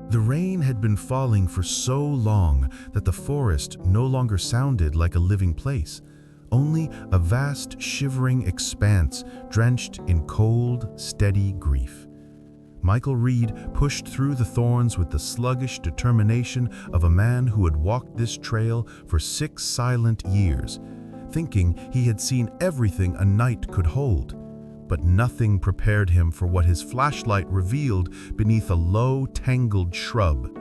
The rain had been falling for so long that the forest no longer sounded like a living place, only a vast, shivering expanse drenched in cold, steady grief. Michael Reed pushed through the thorns with the sluggish determination of a man who had walked this trail for 6 silent years, thinking he had seen everything a night could hold. But nothing prepared him for what his flashlight revealed beneath a low, tangled shrub.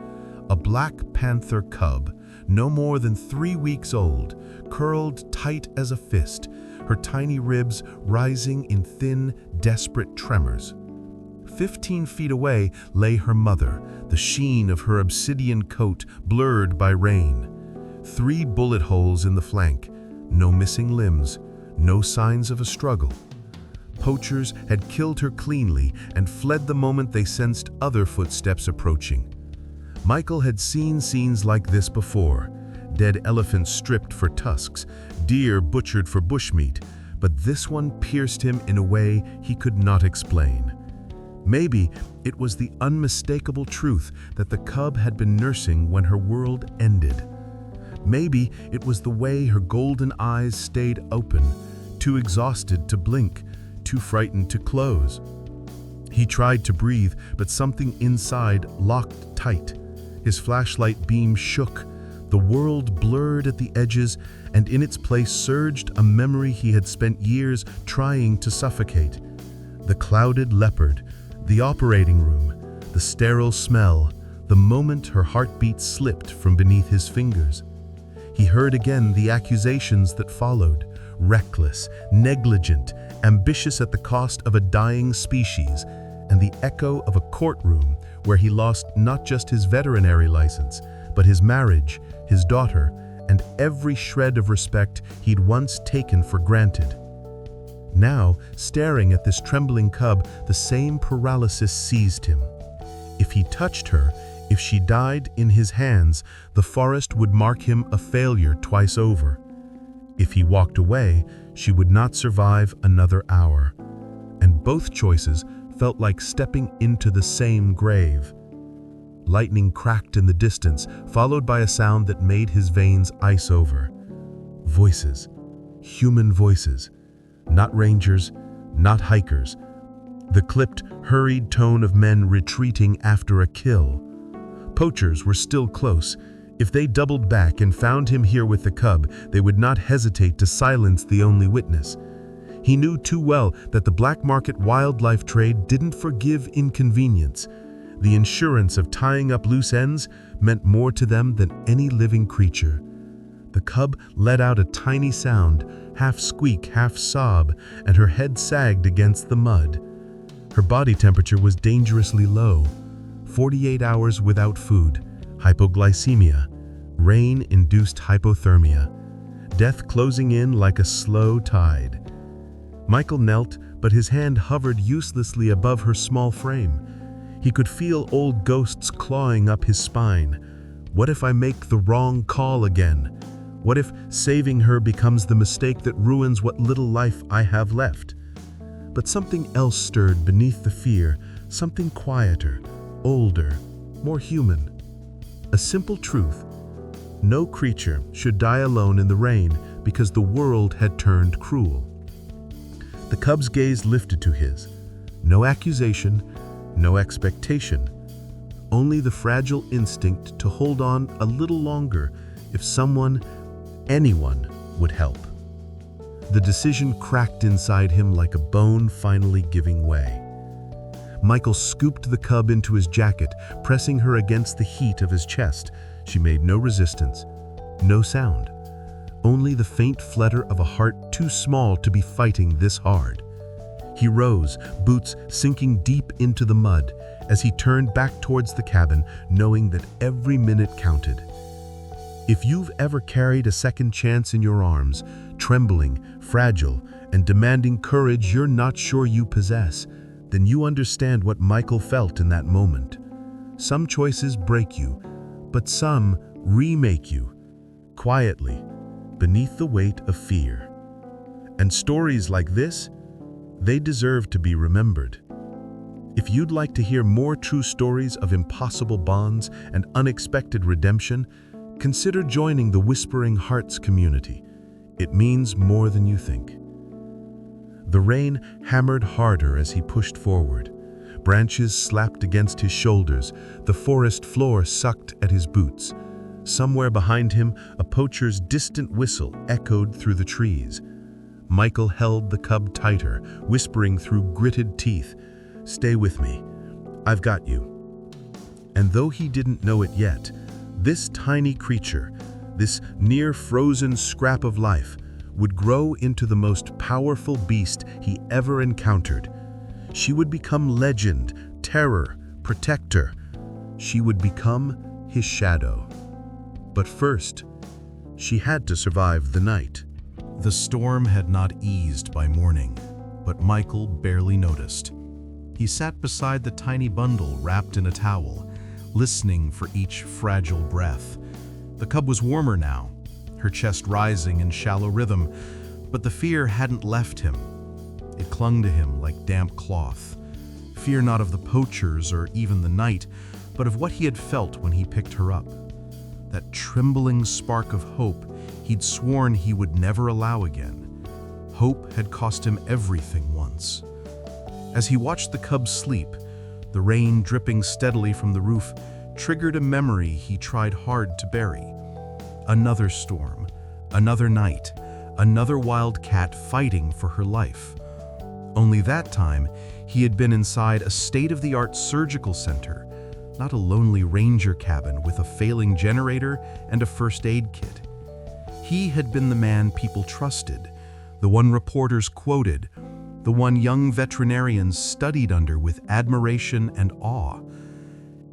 A black panther cub, no more than 3 weeks old, curled tight as a fist, her tiny ribs rising in thin, desperate tremors. 15 feet away lay her mother, the sheen of her obsidian coat blurred by rain. 3 bullet holes in the flank, no missing limbs, no signs of a struggle. Poachers had killed her cleanly and fled the moment they sensed other footsteps approaching. Michael had seen scenes like this before: dead elephants stripped for tusks, deer butchered for bushmeat, but this one pierced him in a way he could not explain. Maybe it was the unmistakable truth that the cub had been nursing when her world ended. Maybe it was the way her golden eyes stayed open, too exhausted to blink, too frightened to close. He tried to breathe, but something inside locked tight. His flashlight beam shook, the world blurred at the edges, and in its place surged a memory he had spent years trying to suffocate. The clouded leopard, the operating room, the sterile smell, the moment her heartbeat slipped from beneath his fingers. He heard again the accusations that followed: reckless, negligent, ambitious at the cost of a dying species, and the echo of a courtroom where he lost not just his veterinary license, but his marriage, his daughter, and every shred of respect he'd once taken for granted. Now, staring at this trembling cub, the same paralysis seized him. If he touched her, if she died in his hands, the forest would mark him a failure twice over. If he walked away, she would not survive another hour. And both choices felt like stepping into the same grave. Lightning cracked in the distance, followed by a sound that made his veins ice over. Voices. Human voices. Not rangers, not hikers. The clipped, hurried tone of men retreating after a kill. Poachers were still close. If they doubled back and found him here with the cub, they would not hesitate to silence the only witness. He knew too well that the black market wildlife trade didn't forgive inconvenience. The insurance of tying up loose ends meant more to them than any living creature. The cub let out a tiny sound, half squeak, half sob, and her head sagged against the mud. Her body temperature was dangerously low. 48 hours without food, hypoglycemia, rain-induced hypothermia, death closing in like a slow tide. Michael knelt, but his hand hovered uselessly above her small frame. He could feel old ghosts clawing up his spine. What if I make the wrong call again? What if saving her becomes the mistake that ruins what little life I have left? But something else stirred beneath the fear, something quieter, older, more human. A simple truth: no creature should die alone in the rain because the world had turned cruel. The cub's gaze lifted to his. No accusation, no expectation. Only the fragile instinct to hold on a little longer if someone, anyone, would help. The decision cracked inside him like a bone finally giving way. Michael scooped the cub into his jacket, pressing her against the heat of his chest. She made no resistance, no sound. Only the faint flutter of a heart too small to be fighting this hard. He rose, boots sinking deep into the mud, as he turned back towards the cabin, knowing that every minute counted. If you've ever carried a second chance in your arms, trembling, fragile, and demanding courage you're not sure you possess, then you understand what Michael felt in that moment. Some choices break you, but some remake you, quietly, beneath the weight of fear. And stories like this, they deserve to be remembered. If you'd like to hear more true stories of impossible bonds and unexpected redemption, consider joining the Whispering Hearts community. It means more than you think. The rain hammered harder as he pushed forward. Branches slapped against his shoulders, the forest floor sucked at his boots. Somewhere behind him, a poacher's distant whistle echoed through the trees. Michael held the cub tighter, whispering through gritted teeth, "Stay with me. I've got you." And though he didn't know it yet, this tiny creature, this near-frozen scrap of life, would grow into the most powerful beast he ever encountered. She would become legend, terror, protector. She would become his shadow. But first, she had to survive the night. The storm had not eased by morning, but Michael barely noticed. He sat beside the tiny bundle wrapped in a towel, listening for each fragile breath. The cub was warmer now, her chest rising in shallow rhythm, but the fear hadn't left him. It clung to him like damp cloth. Fear not of the poachers or even the night, but of what he had felt when he picked her up. That trembling spark of hope he'd sworn he would never allow again. Hope had cost him everything once. As he watched the cub sleep, the rain dripping steadily from the roof triggered a memory he tried hard to bury. Another storm, another night, another wild cat fighting for her life. Only that time, he had been inside a state-of-the-art surgical center, not a lonely ranger cabin with a failing generator and a first aid kit. He had been the man people trusted, the one reporters quoted, the one young veterinarians studied under with admiration and awe.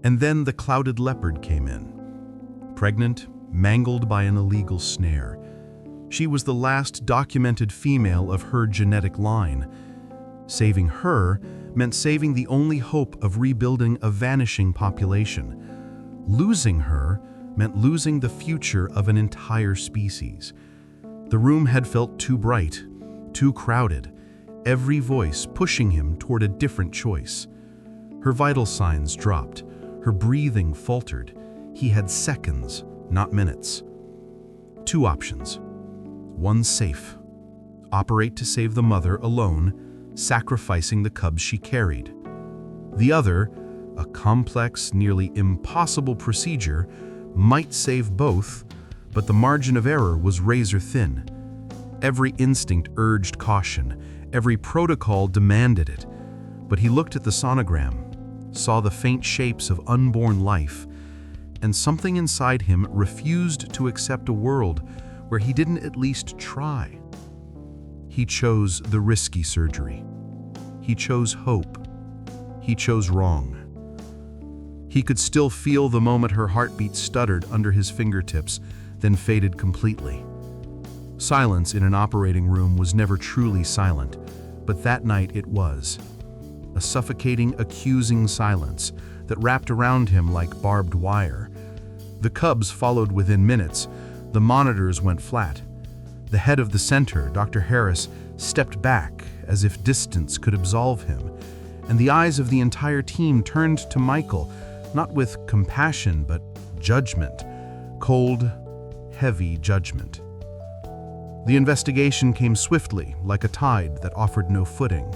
And then the clouded leopard came in. Pregnant, mangled by an illegal snare. She was the last documented female of her genetic line. Saving her meant saving the only hope of rebuilding a vanishing population. Losing her meant losing the future of an entire species. The room had felt too bright, too crowded, every voice pushing him toward a different choice. Her vital signs dropped, her breathing faltered. He had seconds, not minutes. Two options. One safe. Operate to save the mother alone, sacrificing the cubs she carried. The other, a complex, nearly impossible procedure, might save both, but the margin of error was razor thin. Every instinct urged caution, every protocol demanded it. But he looked at the sonogram, saw the faint shapes of unborn life, and something inside him refused to accept a world where he didn't at least try. He chose the risky surgery. He chose hope. He chose wrong. He could still feel the moment her heartbeat stuttered under his fingertips, then faded completely. Silence in an operating room was never truly silent, but that night it was. A suffocating, accusing silence that wrapped around him like barbed wire. The cubs followed within minutes. The monitors went flat. The head of the center, Dr. Harris, stepped back as if distance could absolve him, and the eyes of the entire team turned to Michael, not with compassion but judgment, cold, heavy judgment. The investigation came swiftly, like a tide that offered no footing.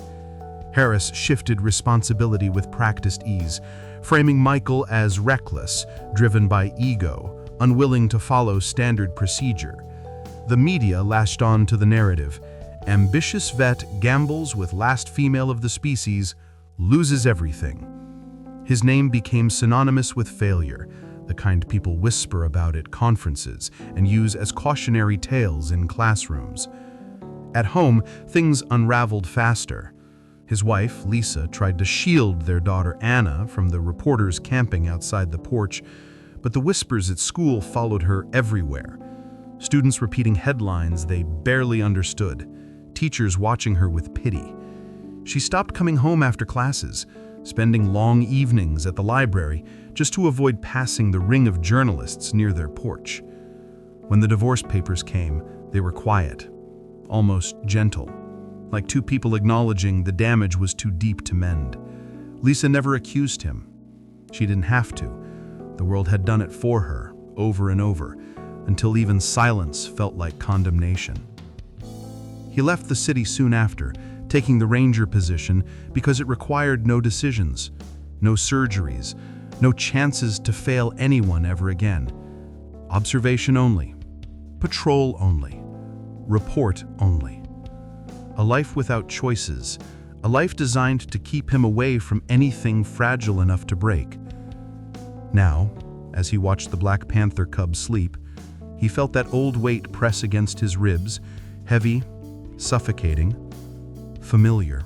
Harris shifted responsibility with practiced ease, framing Michael as reckless, driven by ego, unwilling to follow standard procedure. The media latched on to the narrative. Ambitious vet gambles with last female of the species, loses everything. His name became synonymous with failure, the kind people whisper about at conferences and use as cautionary tales in classrooms. At home, things unraveled faster. His wife, Lisa, tried to shield their daughter Anna from the reporters camping outside the porch, but the whispers at school followed her everywhere. Students repeating headlines they barely understood, teachers watching her with pity. She stopped coming home after classes, spending long evenings at the library just to avoid passing the ring of journalists near their porch. When the divorce papers came, they were quiet, almost gentle, like two people acknowledging the damage was too deep to mend. Lisa never accused him. She didn't have to. The world had done it for her, over and over, until even silence felt like condemnation. He left the city soon after, taking the ranger position because it required no decisions, no surgeries, no chances to fail anyone ever again. Observation only, patrol only, report only. A life without choices, a life designed to keep him away from anything fragile enough to break. Now, as he watched the Black Panther cub sleep, he felt that old weight press against his ribs, heavy, suffocating, familiar.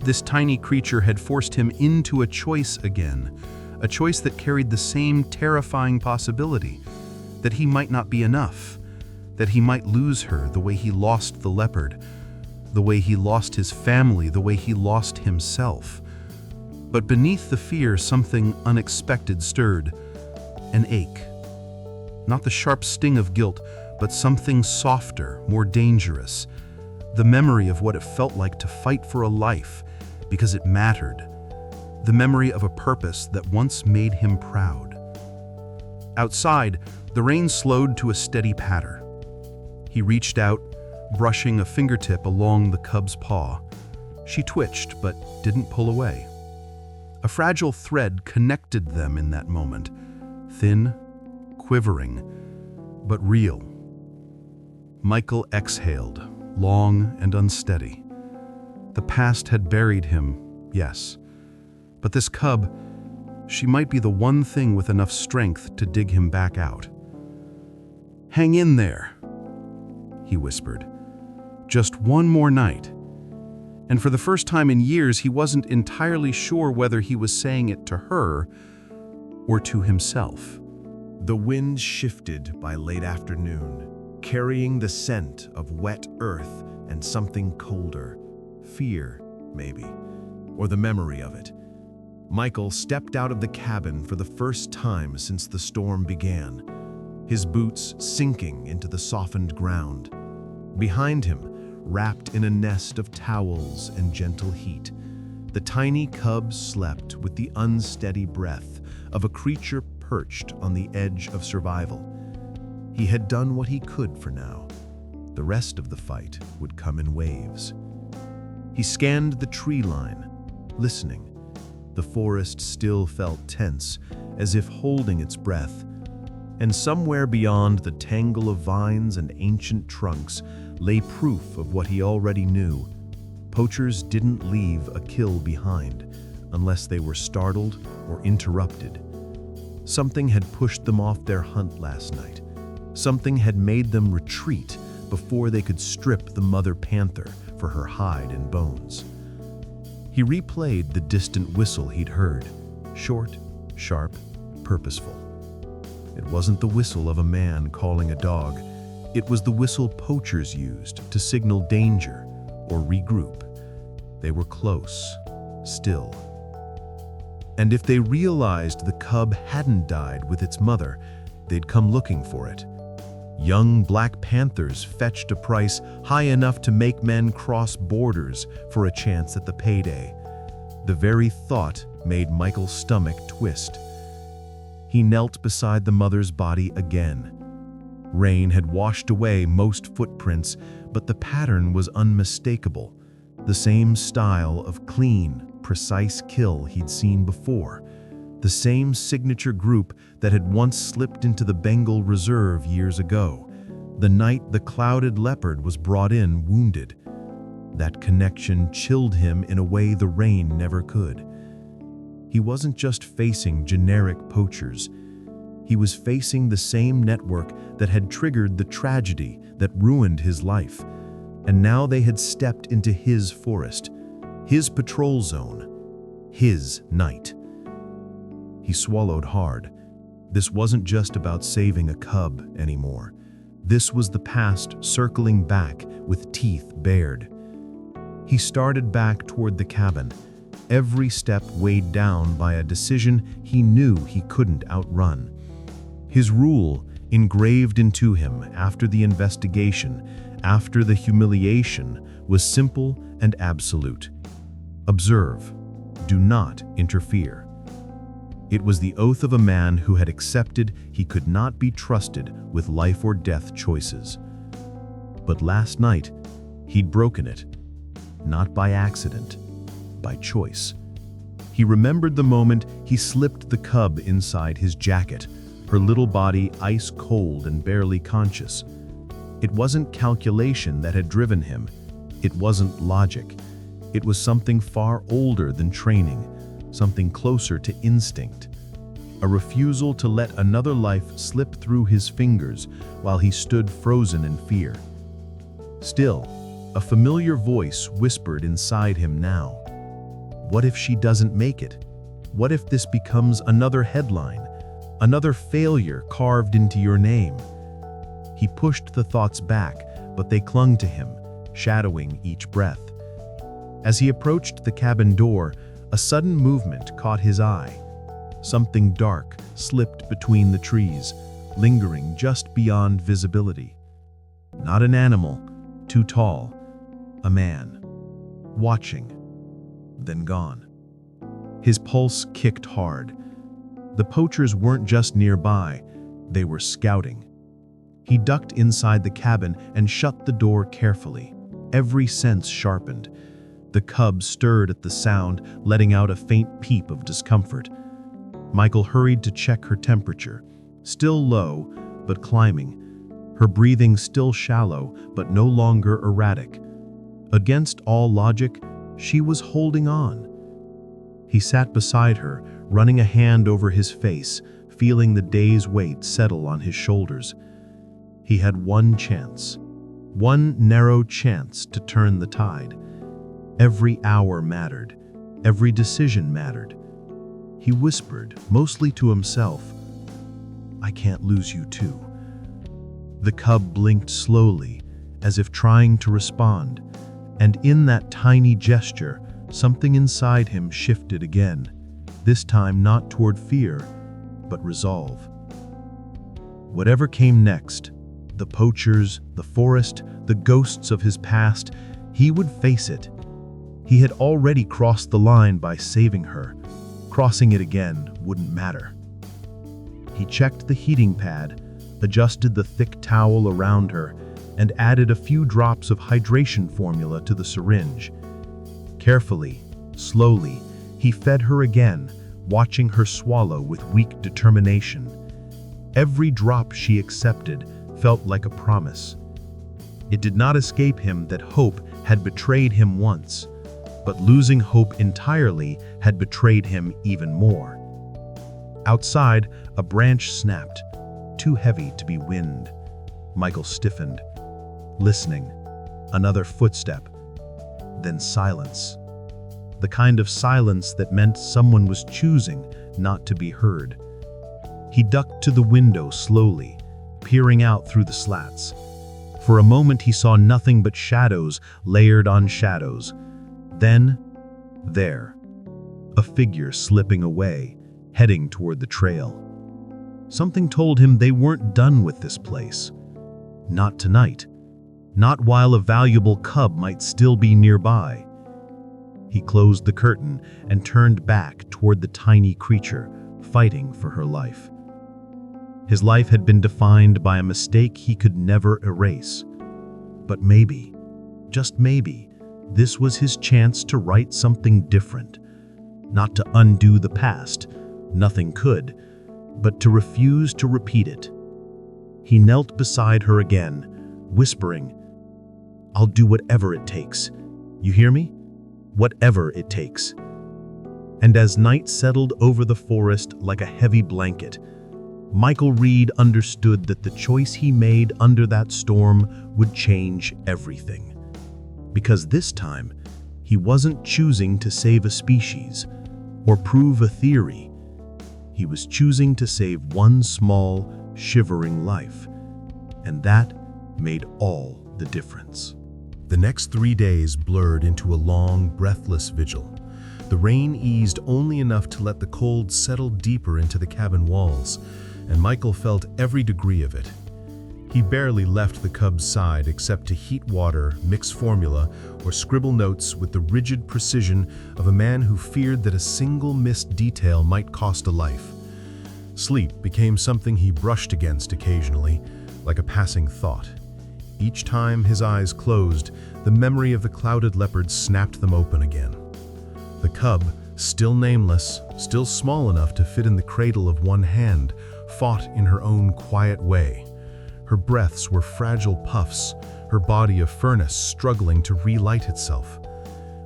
This tiny creature had forced him into a choice again, a choice that carried the same terrifying possibility, that he might not be enough, that he might lose her the way he lost the leopard, the way he lost his family, the way he lost himself. But beneath the fear, something unexpected stirred, an ache. Not the sharp sting of guilt, but something softer, more dangerous. The memory of what it felt like to fight for a life, because it mattered. The memory of a purpose that once made him proud. Outside, the rain slowed to a steady patter. He reached out, brushing a fingertip along the cub's paw. She twitched, but didn't pull away. A fragile thread connected them in that moment, thin, quivering, but real. Michael exhaled, long and unsteady. The past had buried him, yes. But this cub, she might be the one thing with enough strength to dig him back out. "Hang in there," he whispered. "Just one more night." And for the first time in years, he wasn't entirely sure whether he was saying it to her or to himself. The wind shifted by late afternoon, carrying the scent of wet earth and something colder. Fear, maybe, or the memory of it. Michael stepped out of the cabin for the first time since the storm began, his boots sinking into the softened ground. Behind him, wrapped in a nest of towels and gentle heat, the tiny cub slept with the unsteady breath of a creature perched on the edge of survival. He had done what he could for now. The rest of the fight would come in waves. He scanned the tree line, listening. The forest still felt tense, as if holding its breath. And somewhere beyond the tangle of vines and ancient trunks lay proof of what he already knew. Poachers didn't leave a kill behind unless they were startled or interrupted. Something had pushed them off their hunt last night. Something had made them retreat before they could strip the mother panther for her hide and bones. He replayed the distant whistle he'd heard, short, sharp, purposeful. It wasn't the whistle of a man calling a dog. It was the whistle poachers used to signal danger or regroup. They were close, still. And if they realized the cub hadn't died with its mother, they'd come looking for it. Young black panthers fetched a price high enough to make men cross borders for a chance at the payday. The very thought made Michael's stomach twist. He knelt beside the mother's body again. Rain had washed away most footprints, but the pattern was unmistakable. The same style of clean, precise kill he'd seen before. The same signature group that had once slipped into the Bengal Reserve years ago, the night the clouded leopard was brought in wounded. That connection chilled him in a way the rain never could. He wasn't just facing generic poachers. He was facing the same network that had triggered the tragedy that ruined his life. And now they had stepped into his forest, his patrol zone, his night. He swallowed hard. This wasn't just about saving a cub anymore. This was the past circling back with teeth bared. He started back toward the cabin, every step weighed down by a decision he knew he couldn't outrun. His rule, engraved into him after the investigation, after the humiliation, was simple and absolute. Observe, Do not interfere. It was the oath of a man who had accepted he could not be trusted with life or death choices. But last night, he'd broken it. Not by accident, by choice. He remembered the moment he slipped the cub inside his jacket, her little body ice cold and barely conscious. It wasn't calculation that had driven him. It wasn't logic. It was something far older than training, something closer to instinct. A refusal to let another life slip through his fingers while he stood frozen in fear. Still, a familiar voice whispered inside him now. What if she doesn't make it? What if this becomes another headline, another failure carved into your name? He pushed the thoughts back, but they clung to him, shadowing each breath. As he approached the cabin door, a sudden movement caught his eye. Something dark slipped between the trees, lingering just beyond visibility. Not an animal, too tall. A man. Watching. Then gone. His pulse kicked hard. The poachers weren't just nearby, they were scouting. He ducked inside the cabin and shut the door carefully, every sense sharpened. The cub stirred at the sound, letting out a faint peep of discomfort. Michael hurried to check her temperature, still low, but climbing. Her breathing still shallow, but no longer erratic. Against all logic, she was holding on. He sat beside her, running a hand over his face, feeling the day's weight settle on his shoulders. He had one chance, one narrow chance to turn the tide. Every hour mattered, every decision mattered. He whispered, mostly to himself, "I can't lose you too." The cub blinked slowly, as if trying to respond, and in that tiny gesture, something inside him shifted again, this time not toward fear, but resolve. Whatever came next, the poachers, the forest, the ghosts of his past, he would face it. He had already crossed the line by saving her. Crossing it again wouldn't matter. He checked the heating pad, adjusted the thick towel around her, and added a few drops of hydration formula to the syringe. Carefully, slowly, he fed her again, watching her swallow with weak determination. Every drop she accepted felt like a promise. It did not escape him that hope had betrayed him once, but losing hope entirely had betrayed him even more. Outside, a branch snapped, too heavy to be wind. Michael stiffened, listening. Another footstep, then silence. The kind of silence that meant someone was choosing not to be heard. He ducked to the window slowly, peering out through the slats. For a moment he saw nothing but shadows layered on shadows. Then, there, a figure slipping away, heading toward the trail. Something told him they weren't done with this place. Not tonight. Not while a valuable cub might still be nearby. He closed the curtain and turned back toward the tiny creature, fighting for her life. His life had been defined by a mistake he could never erase. But maybe, just maybe, this was his chance to write something different. Not to undo the past, nothing could, but to refuse to repeat it. He knelt beside her again, whispering, "I'll do whatever it takes. You hear me? Whatever it takes." And as night settled over the forest like a heavy blanket, Michael Reed understood that the choice he made under that storm would change everything. Because this time, he wasn't choosing to save a species or prove a theory. He was choosing to save one small, shivering life. And that made all the difference. The next 3 days blurred into a long, breathless vigil. The rain eased only enough to let the cold settle deeper into the cabin walls, and Michael felt every degree of it. He barely left the cub's side except to heat water, mix formula, or scribble notes with the rigid precision of a man who feared that a single missed detail might cost a life. Sleep became something he brushed against occasionally, like a passing thought. Each time his eyes closed, the memory of the clouded leopard snapped them open again. The cub, still nameless, still small enough to fit in the cradle of one hand, fought in her own quiet way. Her breaths were fragile puffs, her body a furnace struggling to relight itself.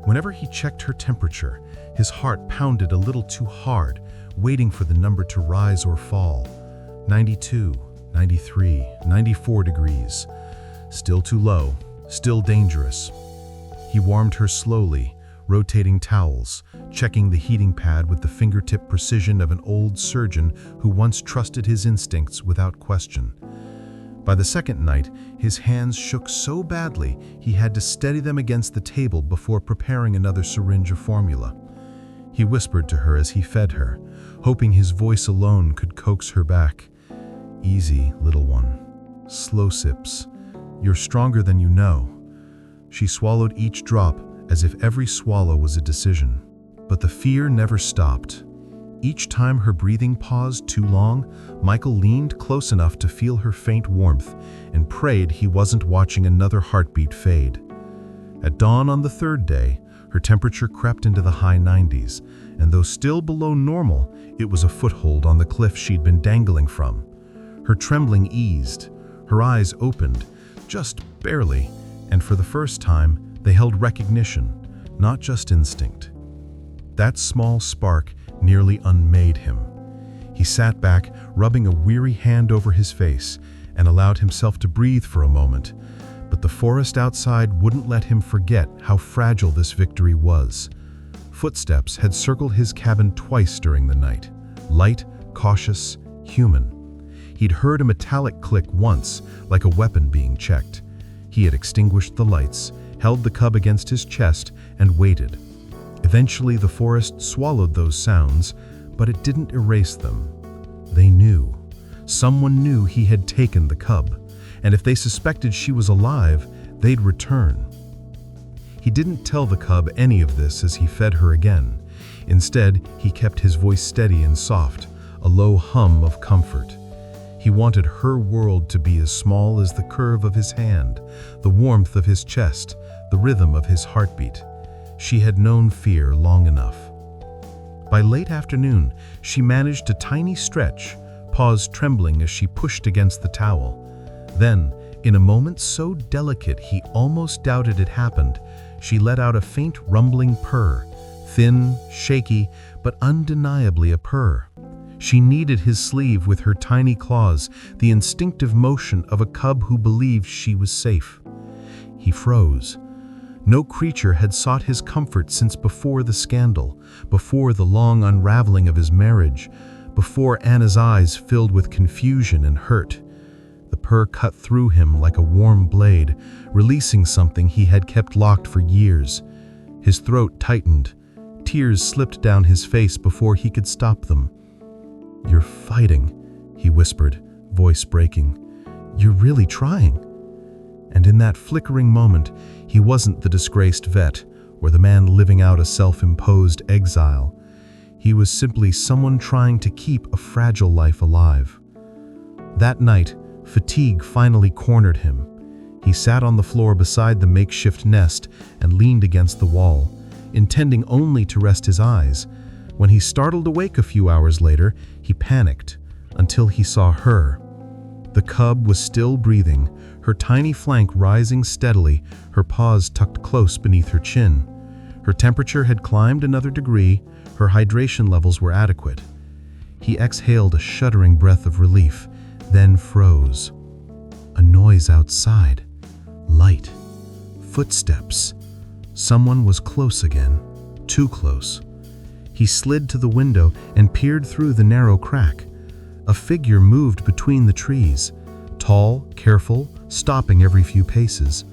Whenever he checked her temperature, his heart pounded a little too hard, waiting for the number to rise or fall. 92, 93, 94 degrees. Still too low, still dangerous. He warmed her slowly, rotating towels, checking the heating pad with the fingertip precision of an old surgeon who once trusted his instincts without question. By the second night, his hands shook so badly he had to steady them against the table before preparing another syringe of formula. He whispered to her as he fed her, hoping his voice alone could coax her back. "Easy, little one. Slow sips. You're stronger than you know." She swallowed each drop as if every swallow was a decision. But the fear never stopped. Each time her breathing paused too long, Michael leaned close enough to feel her faint warmth and prayed he wasn't watching another heartbeat fade. At dawn on the third day, her temperature crept into the high 90s, and though still below normal, it was a foothold on the cliff she'd been dangling from. Her trembling eased, her eyes opened, just barely, and for the first time, they held recognition, not just instinct. That small spark nearly unmade him. He sat back, rubbing a weary hand over his face, and allowed himself to breathe for a moment. But the forest outside wouldn't let him forget how fragile this victory was. Footsteps had circled his cabin twice during the night, light, cautious, human. He'd heard a metallic click once, like a weapon being checked. He had extinguished the lights, held the cub against his chest, and waited. Eventually, the forest swallowed those sounds, but it didn't erase them. They knew. Someone knew he had taken the cub, and if they suspected she was alive, they'd return. He didn't tell the cub any of this as he fed her again. Instead, he kept his voice steady and soft, a low hum of comfort. He wanted her world to be as small as the curve of his hand, the warmth of his chest, the rhythm of his heartbeat. She had known fear long enough. By late afternoon, she managed a tiny stretch, paws trembling as she pushed against the towel. Then, in a moment so delicate he almost doubted it happened, she let out a faint rumbling purr, thin, shaky, but undeniably a purr. She kneaded his sleeve with her tiny claws, the instinctive motion of a cub who believed she was safe. He froze. No creature had sought his comfort since before the scandal, before the long unraveling of his marriage, before Anna's eyes filled with confusion and hurt. The purr cut through him like a warm blade, releasing something he had kept locked for years. His throat tightened. Tears slipped down his face before he could stop them. "You're fighting," he whispered, voice breaking. "You're really trying." And in that flickering moment, he wasn't the disgraced vet or the man living out a self-imposed exile. He was simply someone trying to keep a fragile life alive. That night, fatigue finally cornered him. He sat on the floor beside the makeshift nest and leaned against the wall, intending only to rest his eyes. When he startled awake a few hours later, he panicked until he saw her. The cub was still breathing, her tiny flank rising steadily, her paws tucked close beneath her chin. Her temperature had climbed another degree, her hydration levels were adequate. He exhaled a shuddering breath of relief, then froze. A noise outside. Light. Footsteps. Someone was close again. Too close. He slid to the window and peered through the narrow crack. A figure moved between the trees, tall, careful, stopping every few paces.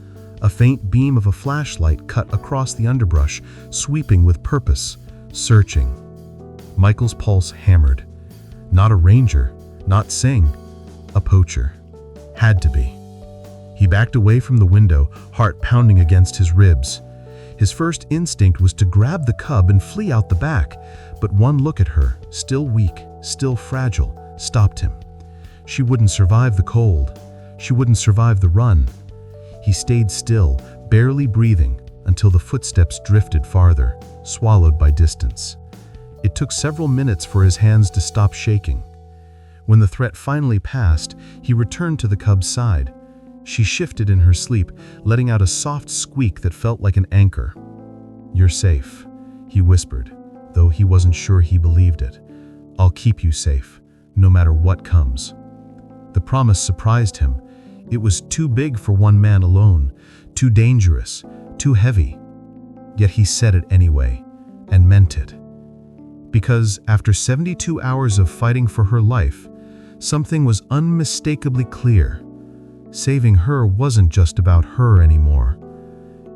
A faint beam of a flashlight cut across the underbrush, sweeping with purpose, searching. Michael's pulse hammered. Not a ranger, not Singh, a poacher. Had to be. He backed away from the window, heart pounding against his ribs. His first instinct was to grab the cub and flee out the back, but one look at her, still weak, still fragile, stopped him. She wouldn't survive the cold. She wouldn't survive the run. He stayed still, barely breathing, until the footsteps drifted farther, swallowed by distance. It took several minutes for his hands to stop shaking. When the threat finally passed, he returned to the cub's side. She shifted in her sleep, letting out a soft squeak that felt like an anchor. "You're safe," he whispered, though he wasn't sure he believed it. "I'll keep you safe, no matter what comes." The promise surprised him. It was too big for one man alone, too dangerous, too heavy. Yet he said it anyway, and meant it. Because after 72 hours of fighting for her life, something was unmistakably clear. Saving her wasn't just about her anymore.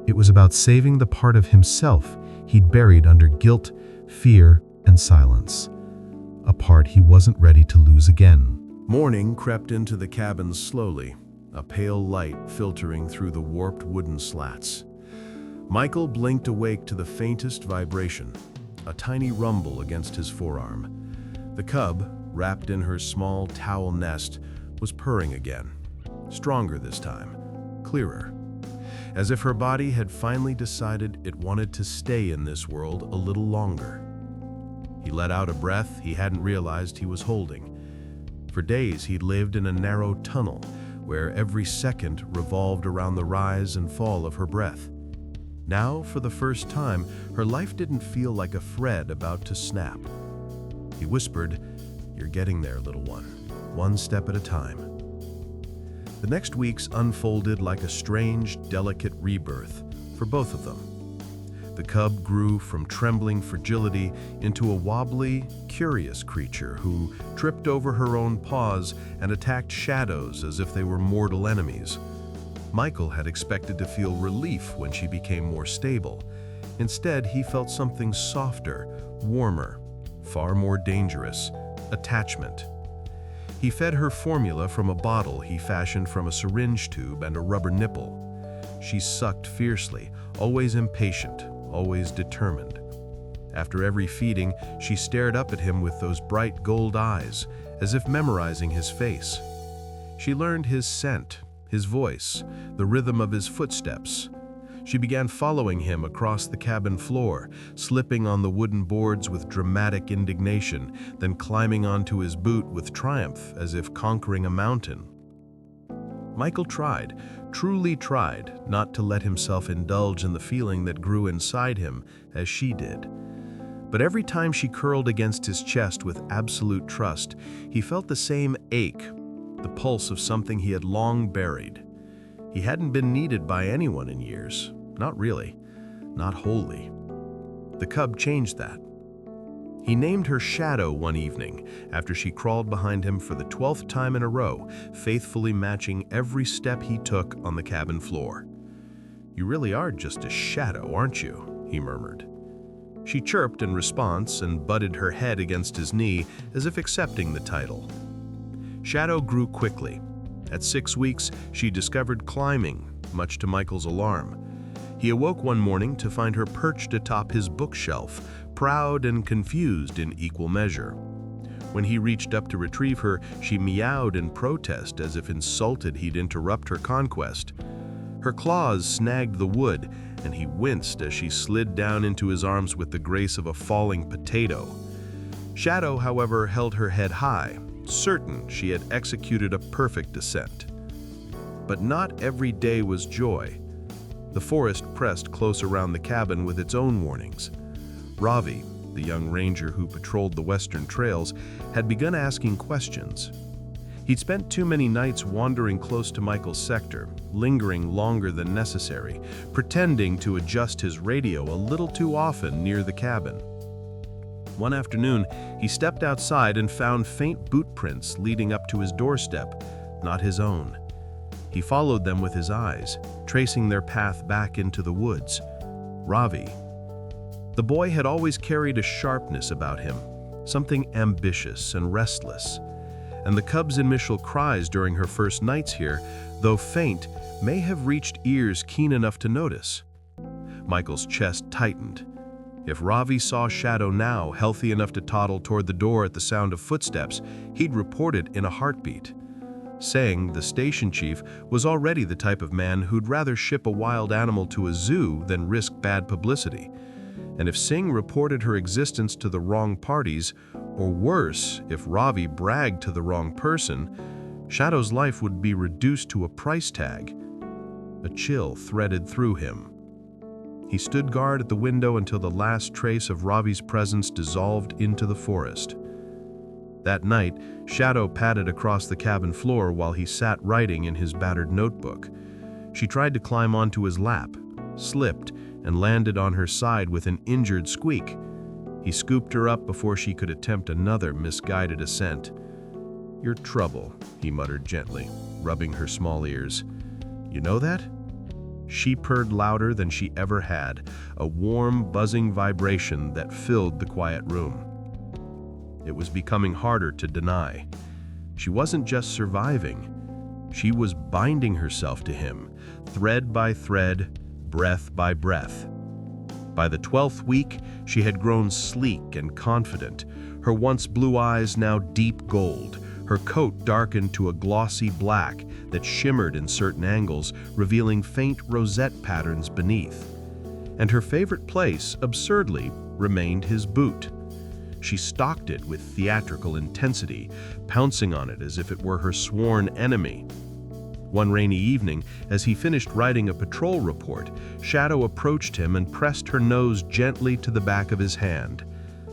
It was about saving the part of himself he'd buried under guilt, fear, and silence. A part he wasn't ready to lose again. Morning crept into the cabin slowly, a pale light filtering through the warped wooden slats. Michael blinked awake to the faintest vibration, a tiny rumble against his forearm. The cub, wrapped in her small towel nest, was purring again, stronger this time, clearer, as if her body had finally decided it wanted to stay in this world a little longer. He let out a breath he hadn't realized he was holding. For days he'd lived in a narrow tunnel where every second revolved around the rise and fall of her breath. Now, for the first time, her life didn't feel like a thread about to snap. He whispered, "You're getting there, little one step at a time." The next weeks unfolded like a strange, delicate rebirth for both of them. The cub grew from trembling fragility into a wobbly, curious creature who tripped over her own paws and attacked shadows as if they were mortal enemies. Michael had expected to feel relief when she became more stable. Instead, he felt something softer, warmer, far more dangerous: attachment. He fed her formula from a bottle he fashioned from a syringe tube and a rubber nipple. She sucked fiercely, always impatient, always determined. After every feeding, she stared up at him with those bright gold eyes, as if memorizing his face. She learned his scent, his voice, the rhythm of his footsteps. She began following him across the cabin floor, slipping on the wooden boards with dramatic indignation, then climbing onto his boot with triumph as if conquering a mountain. Michael tried, truly tried, not to let himself indulge in the feeling that grew inside him as she did. But every time she curled against his chest with absolute trust, he felt the same ache, the pulse of something he had long buried. He hadn't been needed by anyone in years. Not really. Not wholly. The cub changed that. He named her Shadow one evening after she crawled behind him for the 12th time in a row, faithfully matching every step he took on the cabin floor. "You really are just a shadow, aren't you?" he murmured. She chirped in response and butted her head against his knee as if accepting the title. Shadow grew quickly. At 6 weeks, she discovered climbing, much to Michael's alarm. He awoke one morning to find her perched atop his bookshelf, proud and confused in equal measure. When he reached up to retrieve her, she meowed in protest as if insulted he'd interrupt her conquest. Her claws snagged the wood, and he winced as she slid down into his arms with the grace of a falling potato. Shadow, however, held her head high, certain she had executed a perfect descent. But not every day was joy. The forest pressed close around the cabin with its own warnings. Ravi, the young ranger who patrolled the western trails, had begun asking questions. He'd spent too many nights wandering close to Michael's sector, lingering longer than necessary, pretending to adjust his radio a little too often near the cabin. One afternoon, he stepped outside and found faint boot prints leading up to his doorstep, not his own. He followed them with his eyes, tracing their path back into the woods. Ravi. The boy had always carried a sharpness about him, something ambitious and restless. and the cub's initial cries during her first nights here, though faint, may have reached ears keen enough to notice. Michael's chest tightened. If Ravi saw Shadow now, healthy enough to toddle toward the door at the sound of footsteps, he'd report it in a heartbeat. Singh, the station chief, was already the type of man who'd rather ship a wild animal to a zoo than risk bad publicity. And if Singh reported her existence to the wrong parties, or worse, if Ravi bragged to the wrong person, Shadow's life would be reduced to a price tag. A chill threaded through him. He stood guard at the window until the last trace of Ravi's presence dissolved into the forest. That night, Shadow padded across the cabin floor while he sat writing in his battered notebook. She tried to climb onto his lap, slipped, and landed on her side with an injured squeak. He scooped her up before she could attempt another misguided ascent. "You're trouble," he muttered gently, rubbing her small ears. "You know that?" She purred louder than she ever had, a warm, buzzing vibration that filled the quiet room. It was becoming harder to deny. She wasn't just surviving. She was binding herself to him, thread by thread, breath by breath. By the 12th week, she had grown sleek and confident, her once blue eyes now deep gold, her coat darkened to a glossy black that shimmered in certain angles, revealing faint rosette patterns beneath. And her favorite place, absurdly, remained his boot. She stalked it with theatrical intensity, pouncing on it as if it were her sworn enemy. One rainy evening, as he finished writing a patrol report, Shadow approached him and pressed her nose gently to the back of his hand.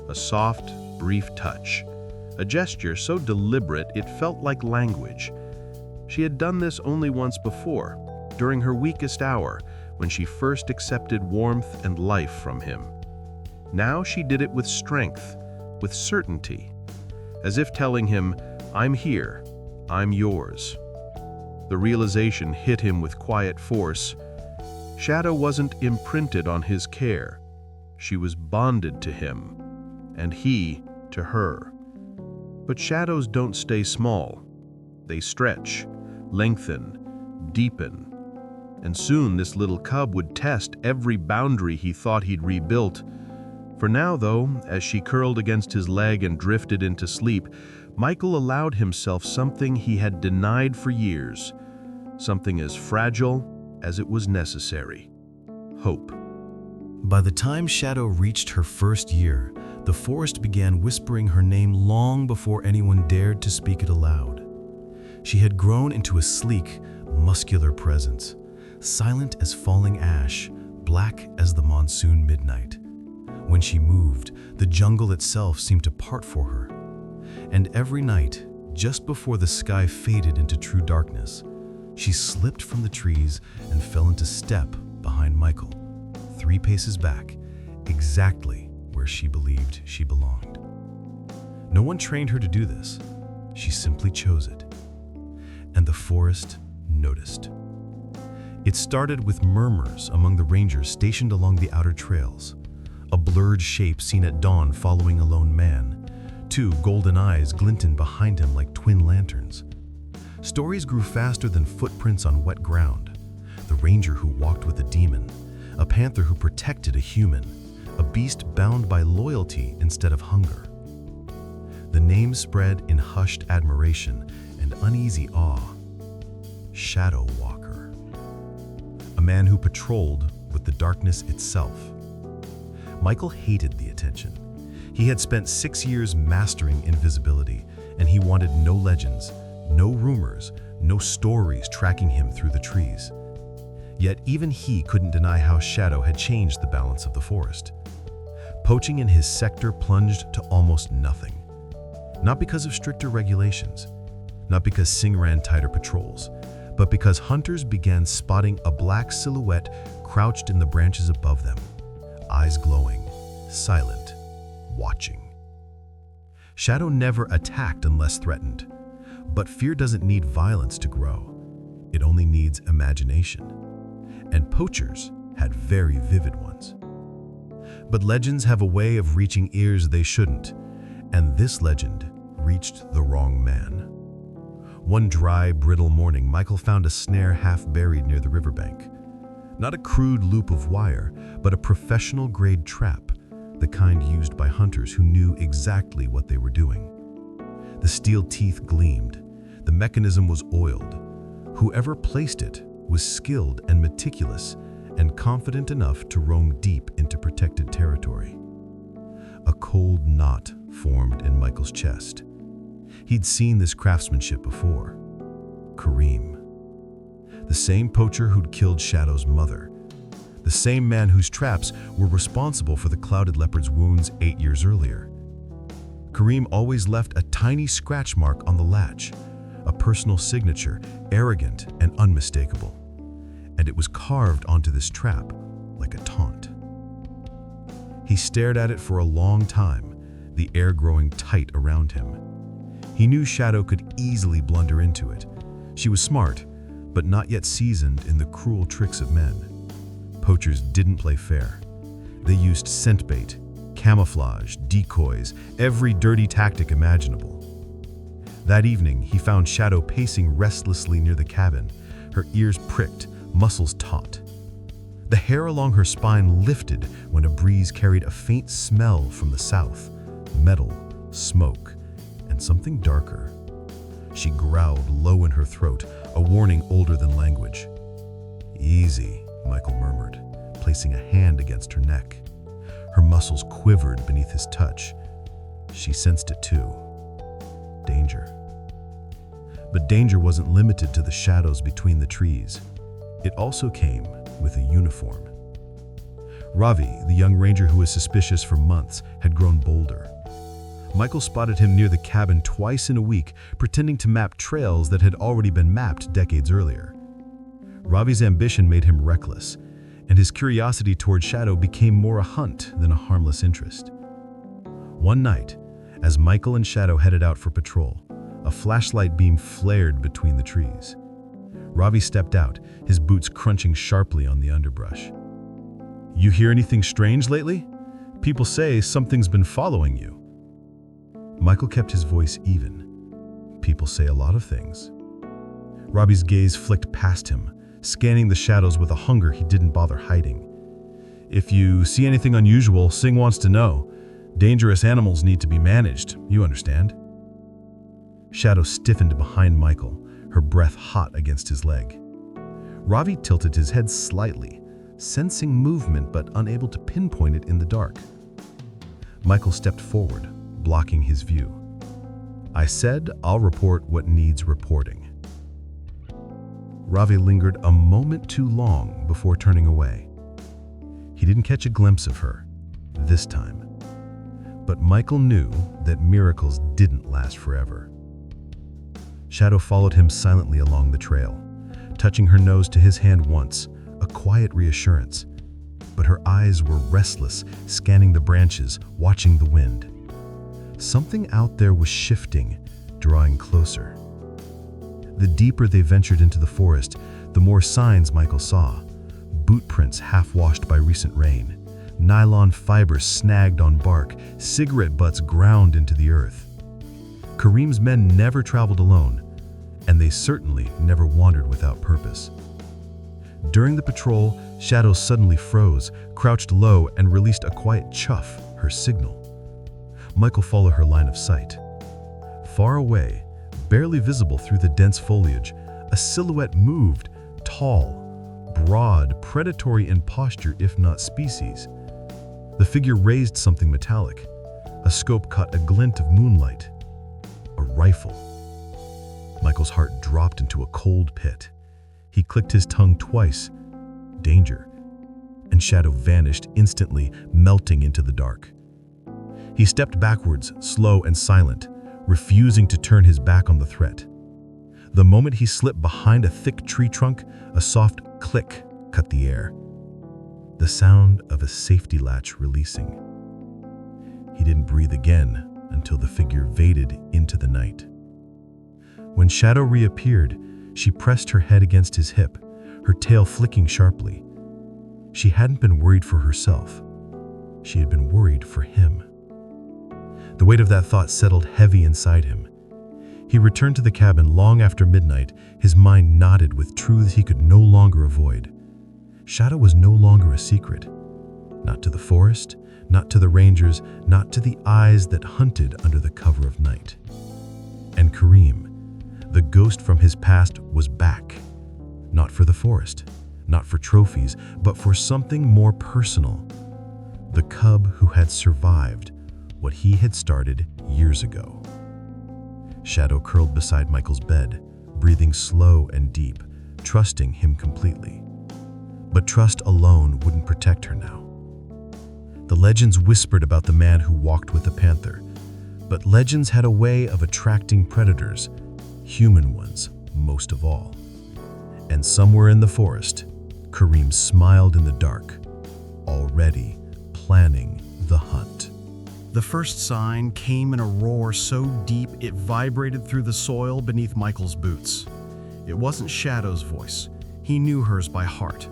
A soft, brief touch. A gesture so deliberate it felt like language. She had done this only once before, during her weakest hour, when she first accepted warmth and life from him. Now she did it with strength, with certainty, as if telling him, "I'm here, I'm yours." The realization hit him with quiet force. Shadow wasn't imprinted on his care. She was bonded to him, and he to her. But shadows don't stay small. They stretch, lengthen, deepen. And soon this little cub would test every boundary he thought he'd rebuilt. For now, though, as she curled against his leg and drifted into sleep, Michael allowed himself something he had denied for years, something as fragile as it was necessary: hope. By the time Shadow reached her first year, the forest began whispering her name long before anyone dared to speak it aloud. She had grown into a sleek, muscular presence, silent as falling ash, black as the monsoon midnight. When she moved, the jungle itself seemed to part for her. And every night, just before the sky faded into true darkness, she slipped from the trees and fell into step behind Michael, 3 paces back, exactly where she believed she belonged. No one trained her to do this. She simply chose it. And the forest noticed. It started with murmurs among the rangers stationed along the outer trails. A blurred shape seen at dawn following a lone man. 2 golden eyes glinted behind him like twin lanterns. Stories grew faster than footprints on wet ground. The ranger who walked with a demon, a panther who protected a human, a beast bound by loyalty instead of hunger. The name spread in hushed admiration and uneasy awe. Shadow Walker. A man who patrolled with the darkness itself. Michael hated the attention. He had spent 6 years mastering invisibility, and he wanted no legends, no rumors, no stories tracking him through the trees. Yet even he couldn't deny how Shadow had changed the balance of the forest. Poaching in his sector plunged to almost nothing. Not because of stricter regulations, not because Singh ran tighter patrols, but because hunters began spotting a black silhouette crouched in the branches above them, eyes glowing, silent, watching. Shadow never attacked unless threatened, but fear doesn't need violence to grow. It only needs imagination. And poachers had very vivid ones. But legends have a way of reaching ears they shouldn't, and this legend reached the wrong man. One dry, brittle morning, Michael found a snare half buried near the riverbank. Not a crude loop of wire, but a professional-grade trap, the kind used by hunters who knew exactly what they were doing. The steel teeth gleamed. The mechanism was oiled. Whoever placed it was skilled and meticulous and confident enough to roam deep into protected territory. A cold knot formed in Michael's chest. He'd seen this craftsmanship before. Kareem. The same poacher who'd killed Shadow's mother. The same man whose traps were responsible for the clouded leopard's wounds 8 years earlier. Kareem always left a tiny scratch mark on the latch, a personal signature, arrogant and unmistakable. And it was carved onto this trap like a taunt. He stared at it for a long time, the air growing tight around him. He knew Shadow could easily blunder into it. She was smart, but not yet seasoned in the cruel tricks of men. Poachers didn't play fair. They used scent bait, camouflage, decoys, every dirty tactic imaginable. That evening, he found Shadow pacing restlessly near the cabin, her ears pricked, muscles taut. The hair along her spine lifted when a breeze carried a faint smell from the south, metal, smoke, and something darker. She growled low in her throat, a warning older than language. "Easy," Michael murmured, placing a hand against her neck. Her muscles quivered beneath his touch. She sensed it too. Danger. But danger wasn't limited to the shadows between the trees. It also came with a uniform. Ravi, the young ranger who was suspicious for months, had grown bolder. Michael spotted him near the cabin twice in a week, pretending to map trails that had already been mapped decades earlier. Ravi's ambition made him reckless, and his curiosity toward Shadow became more a hunt than a harmless interest. One night, as Michael and Shadow headed out for patrol, a flashlight beam flared between the trees. Ravi stepped out, his boots crunching sharply on the underbrush. "You hear anything strange lately? People say something's been following you." Michael kept his voice even. "People say a lot of things." Ravi's gaze flicked past him, scanning the shadows with a hunger he didn't bother hiding. "If you see anything unusual, Singh wants to know. Dangerous animals need to be managed, you understand." Shadow stiffened behind Michael, her breath hot against his leg. Ravi tilted his head slightly, sensing movement but unable to pinpoint it in the dark. Michael stepped forward, blocking his view. "I said I'll report what needs reporting." Ravi lingered a moment too long before turning away. He didn't catch a glimpse of her, this time. But Michael knew that miracles didn't last forever. Shadow followed him silently along the trail, touching her nose to his hand once, a quiet reassurance. But her eyes were restless, scanning the branches, watching the wind. Something out there was shifting, drawing closer. The deeper they ventured into the forest, the more signs Michael saw. Boot prints half-washed by recent rain, nylon fibers snagged on bark, cigarette butts ground into the earth. Kareem's men never traveled alone, and they certainly never wandered without purpose. During the patrol, Shadow suddenly froze, crouched low, and released a quiet chuff, her signal. Michael followed her line of sight. Far away, barely visible through the dense foliage, a silhouette moved, tall, broad, predatory in posture if not species. The figure raised something metallic. A scope caught a glint of moonlight. A rifle. Michael's heart dropped into a cold pit. He clicked his tongue twice. Danger. And Shadow vanished instantly, melting into the dark. He stepped backwards, slow and silent, refusing to turn his back on the threat. The moment he slipped behind a thick tree trunk, a soft click cut the air. The sound of a safety latch releasing. He didn't breathe again until the figure faded into the night. When Shadow reappeared, she pressed her head against his hip, her tail flicking sharply. She hadn't been worried for herself. She had been worried for him. The weight of that thought settled heavy inside him. He returned to the cabin long after midnight, his mind knotted with truths he could no longer avoid. Shadow was no longer a secret. Not to the forest, not to the rangers, not to the eyes that hunted under the cover of night. And Kareem, the ghost from his past, was back. Not for the forest, not for trophies, but for something more personal. The cub who had survived what he had started years ago. Shadow curled beside Michael's bed, breathing slow and deep, trusting him completely. But trust alone wouldn't protect her now. The legends whispered about the man who walked with the panther, but legends had a way of attracting predators, human ones most of all. And somewhere in the forest, Kareem smiled in the dark, already planning the hunt. The first sign came in a roar so deep it vibrated through the soil beneath Michael's boots. It wasn't Shadow's voice. He knew hers by heart.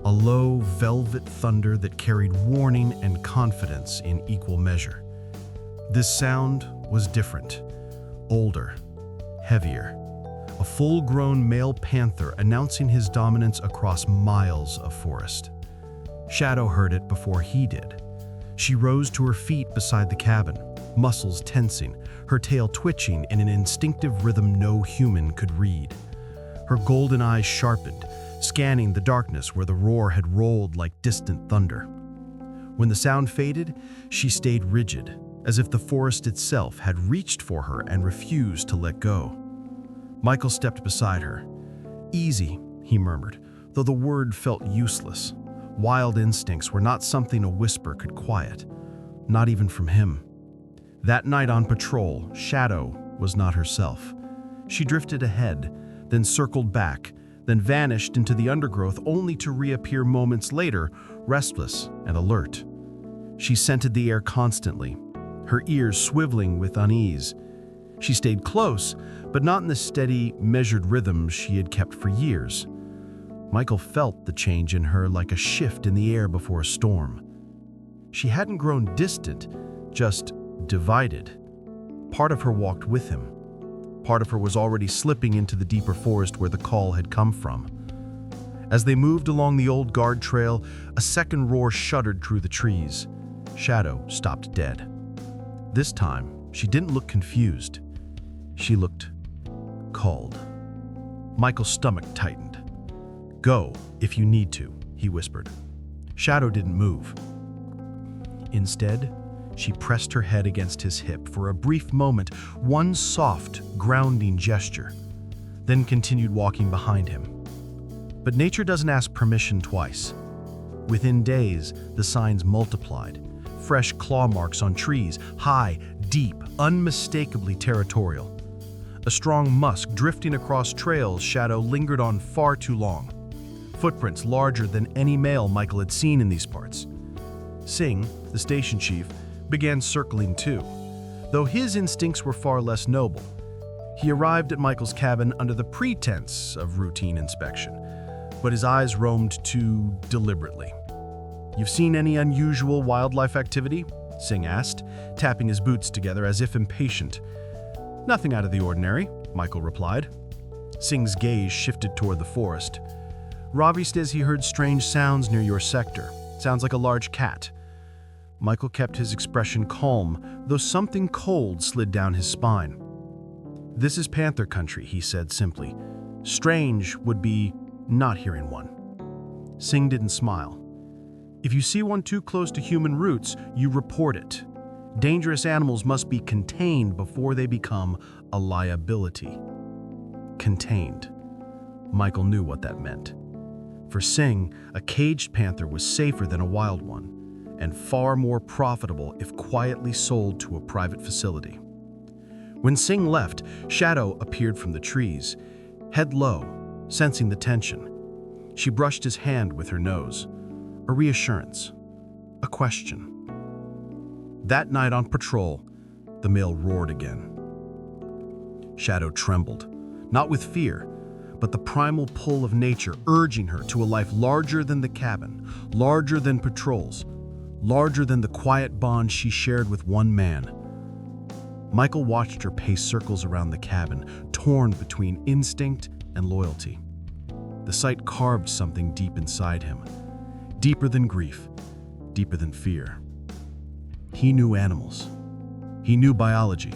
A low, velvet thunder that carried warning and confidence in equal measure. This sound was different, older, heavier. A full-grown male panther announcing his dominance across miles of forest. Shadow heard it before he did. She rose to her feet beside the cabin, muscles tensing, her tail twitching in an instinctive rhythm no human could read. Her golden eyes sharpened, scanning the darkness where the roar had rolled like distant thunder. When the sound faded, she stayed rigid, as if the forest itself had reached for her and refused to let go. Michael stepped beside her. "Easy," he murmured, though the word felt useless. Wild instincts were not something a whisper could quiet, not even from him. That night on patrol, Shadow was not herself. She drifted ahead, then circled back, then vanished into the undergrowth only to reappear moments later, restless and alert. She scented the air constantly, her ears swiveling with unease. She stayed close, but not in the steady, measured rhythm she had kept for years. Michael felt the change in her like a shift in the air before a storm. She hadn't grown distant, just divided. Part of her walked with him. Part of her was already slipping into the deeper forest where the call had come from. As they moved along the old guard trail, a second roar shuddered through the trees. Shadow stopped dead. This time, she didn't look confused. She looked cold. Michael's stomach tightened. "Go, if you need to," he whispered. Shadow didn't move. Instead, she pressed her head against his hip for a brief moment, one soft, grounding gesture, then continued walking behind him. But nature doesn't ask permission twice. Within days, the signs multiplied. Fresh claw marks on trees, high, deep, unmistakably territorial. A strong musk drifting across trails Shadow lingered on far too long. Footprints larger than any male Michael had seen in these parts. Singh, the station chief, began circling too, though his instincts were far less noble. He arrived at Michael's cabin under the pretense of routine inspection, but his eyes roamed too deliberately. "You've seen any unusual wildlife activity?" Singh asked, tapping his boots together as if impatient. "Nothing out of the ordinary," Michael replied. Singh's gaze shifted toward the forest. "Ravi says he heard strange sounds near your sector. Sounds like a large cat." Michael kept his expression calm, though something cold slid down his spine. "This is Panther country," he said simply. "Strange would be not hearing one." Singh didn't smile. "If you see one too close to human roots, you report it. Dangerous animals must be contained before they become a liability." Contained. Michael knew what that meant. For Singh, a caged panther was safer than a wild one, and far more profitable if quietly sold to a private facility. When Singh left, Shadow appeared from the trees, head low, sensing the tension. She brushed his hand with her nose. A reassurance. A question. That night on patrol, the male roared again. Shadow trembled, not with fear, but the primal pull of nature urging her to a life larger than the cabin, larger than patrols, larger than the quiet bond she shared with one man. Michael watched her pace circles around the cabin, torn between instinct and loyalty. The sight carved something deep inside him, deeper than grief, deeper than fear. He knew animals. He knew biology.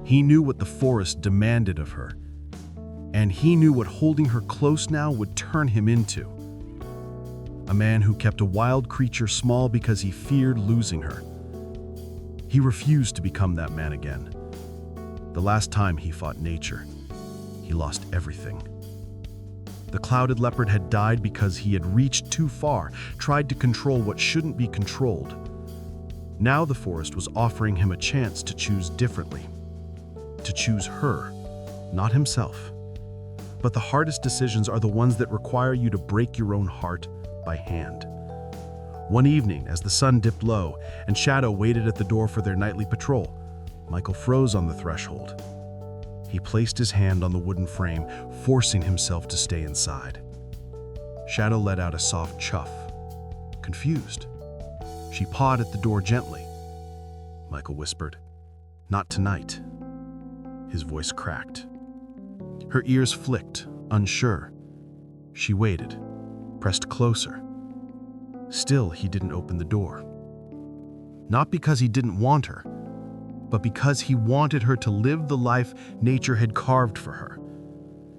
He knew what the forest demanded of her. And he knew what holding her close now would turn him into. A man who kept a wild creature small because he feared losing her. He refused to become that man again. The last time he fought nature, he lost everything. The clouded leopard had died because he had reached too far, tried to control what shouldn't be controlled. Now the forest was offering him a chance to choose differently. To choose her, not himself. But the hardest decisions are the ones that require you to break your own heart by hand. One evening, as the sun dipped low and Shadow waited at the door for their nightly patrol, Michael froze on the threshold. He placed his hand on the wooden frame, forcing himself to stay inside. Shadow let out a soft chuff, confused. She pawed at the door gently. Michael whispered, "Not tonight." His voice cracked. Her ears flicked, unsure. She waited, pressed closer. Still, he didn't open the door. Not because he didn't want her, but because he wanted her to live the life nature had carved for her.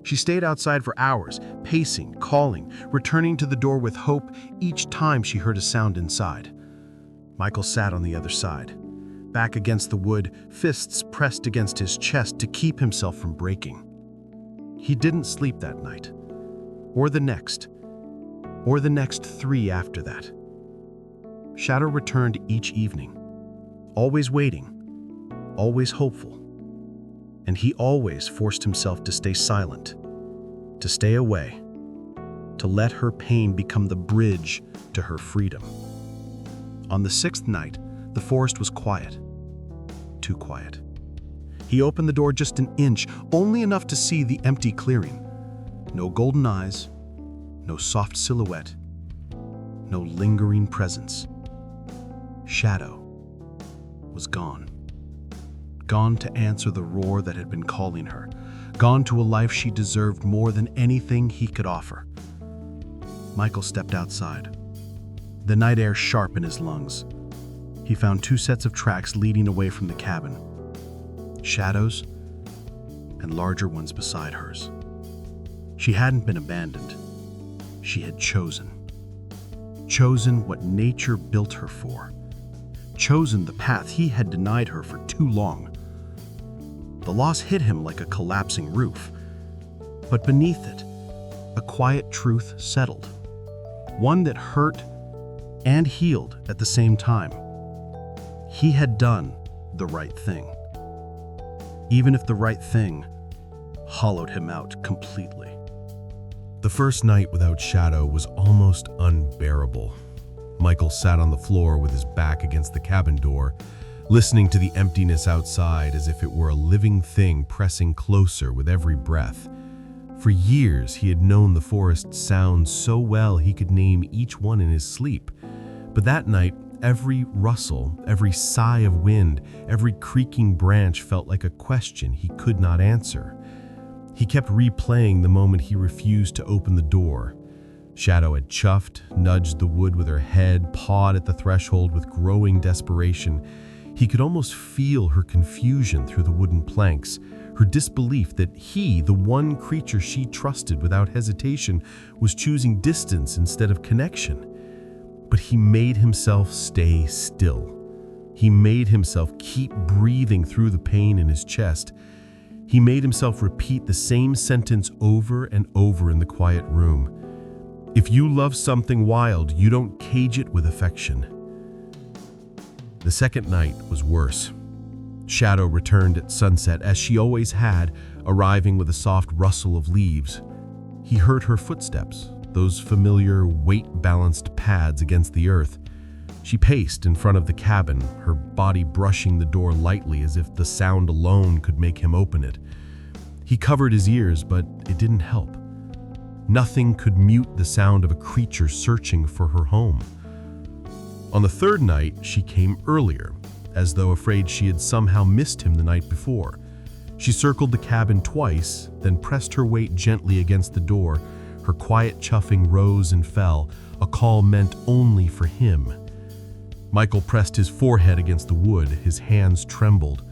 She stayed outside for hours, pacing, calling, returning to the door with hope each time she heard a sound inside. Michael sat on the other side, back against the wood, fists pressed against his chest to keep himself from breaking. He didn't sleep that night, or the next 3 after that. Shadow returned each evening, always waiting, always hopeful. And he always forced himself to stay silent, to stay away, to let her pain become the bridge to her freedom. On the 6th night, the forest was quiet, too quiet. He opened the door just an inch, only enough to see the empty clearing. No golden eyes, no soft silhouette, no lingering presence. Shadow was gone. Gone to answer the roar that had been calling her. Gone to a life she deserved more than anything he could offer. Michael stepped outside, the night air sharp in his lungs. He found 2 sets of tracks leading away from the cabin. Shadows and larger ones beside hers. She hadn't been abandoned. She had chosen. Chosen what nature built her for. Chosen the path he had denied her for too long. The loss hit him like a collapsing roof. But beneath it, a quiet truth settled. One that hurt and healed at the same time. He had done the right thing. Even if the right thing hollowed him out completely. The first night without Shadow was almost unbearable. Michael sat on the floor with his back against the cabin door, listening to the emptiness outside as if it were a living thing pressing closer with every breath. For years, he had known the forest's sounds so well he could name each one in his sleep. But that night, every rustle, every sigh of wind, every creaking branch felt like a question he could not answer. He kept replaying the moment he refused to open the door. Shadow had chuffed, nudged the wood with her head, pawed at the threshold with growing desperation. He could almost feel her confusion through the wooden planks, her disbelief that he, the one creature she trusted without hesitation, was choosing distance instead of connection. But he made himself stay still. He made himself keep breathing through the pain in his chest. He made himself repeat the same sentence over and over in the quiet room. If you love something wild, you don't cage it with affection. The second night was worse. Shadow returned at sunset, as she always had, arriving with a soft rustle of leaves. He heard her footsteps, those familiar weight-balanced pads against the earth. She paced in front of the cabin, her body brushing the door lightly as if the sound alone could make him open it. He covered his ears, but it didn't help. Nothing could mute the sound of a creature searching for her home. On the third night, she came earlier, as though afraid she had somehow missed him the night before. She circled the cabin twice, then pressed her weight gently against the door. Her quiet chuffing rose and fell, a call meant only for him. Michael pressed his forehead against the wood, his hands trembled.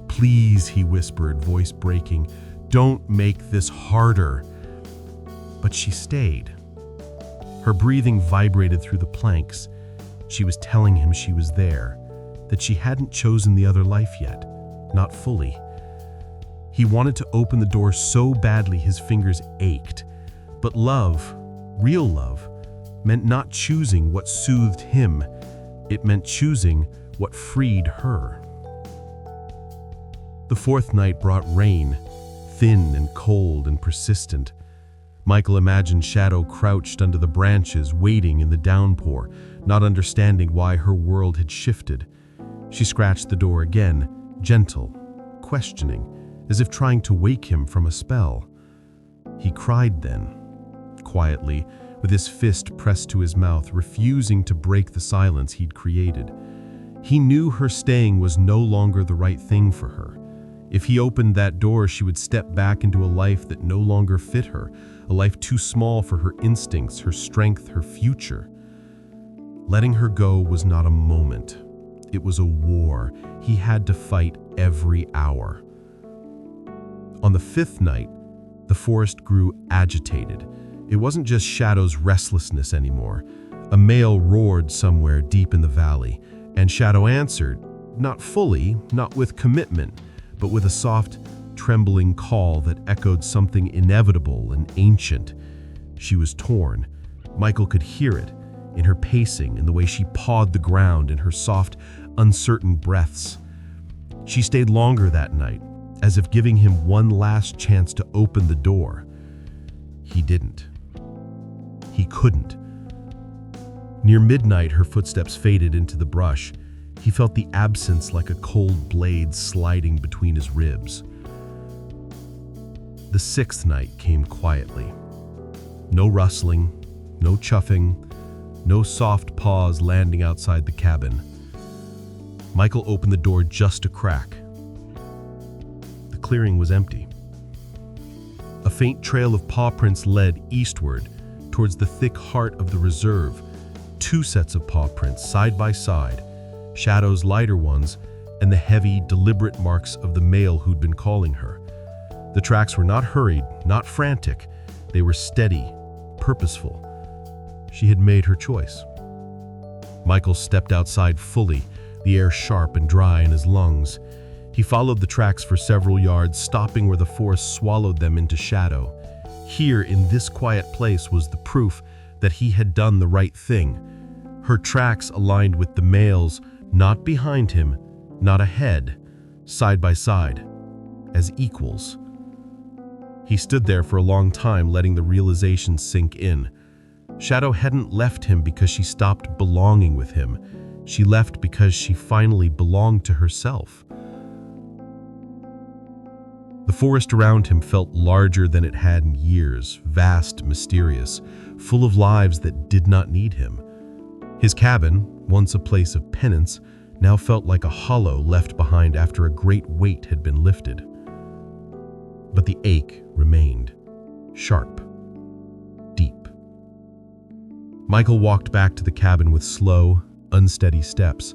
"Please," he whispered, voice breaking, "don't make this harder." But she stayed. Her breathing vibrated through the planks. She was telling him she was there, that she hadn't chosen the other life yet, not fully. He wanted to open the door so badly his fingers ached. But love, real love, meant not choosing what soothed him. It meant choosing what freed her. The fourth night brought rain, thin and cold and persistent. Michael imagined Shadow crouched under the branches, waiting in the downpour, not understanding why her world had shifted. She scratched the door again, gentle, questioning, as if trying to wake him from a spell. He cried then, quietly, with his fist pressed to his mouth, refusing to break the silence he'd created. He knew her staying was no longer the right thing for her. If he opened that door, she would step back into a life that no longer fit her, a life too small for her instincts, her strength, her future. Letting her go was not a moment. It was a war he had to fight every hour. On the fifth night, the forest grew agitated. It wasn't just Shadow's restlessness anymore. A male roared somewhere deep in the valley, and Shadow answered, not fully, not with commitment, but with a soft, trembling call that echoed something inevitable and ancient. She was torn. Michael could hear it, in her pacing, in the way she pawed the ground, in her soft, uncertain breaths. She stayed longer that night, as if giving him one last chance to open the door. He didn't. He couldn't. Near midnight, her footsteps faded into the brush. He felt the absence like a cold blade sliding between his ribs. The sixth night came quietly. No rustling, no chuffing, no soft paws landing outside the cabin. Michael opened the door just a crack. The clearing was empty. A faint trail of paw prints led eastward, towards the thick heart of the reserve. Two sets of paw prints, side by side, Shadow's lighter ones, and the heavy, deliberate marks of the male who'd been calling her. The tracks were not hurried, not frantic. They were steady, purposeful. She had made her choice. Michael stepped outside fully, the air sharp and dry in his lungs. He followed the tracks for several yards, stopping where the forest swallowed them into shadow. Here, in this quiet place, was the proof that he had done the right thing. Her tracks aligned with the male's, not behind him, not ahead, side by side, as equals. He stood there for a long time, letting the realization sink in. Shadow hadn't left him because she stopped belonging with him. She left because she finally belonged to herself. The forest around him felt larger than it had in years, vast, mysterious, full of lives that did not need him. His cabin, once a place of penance, now felt like a hollow left behind after a great weight had been lifted. But the ache remained, sharp, deep. Michael walked back to the cabin with slow, unsteady steps.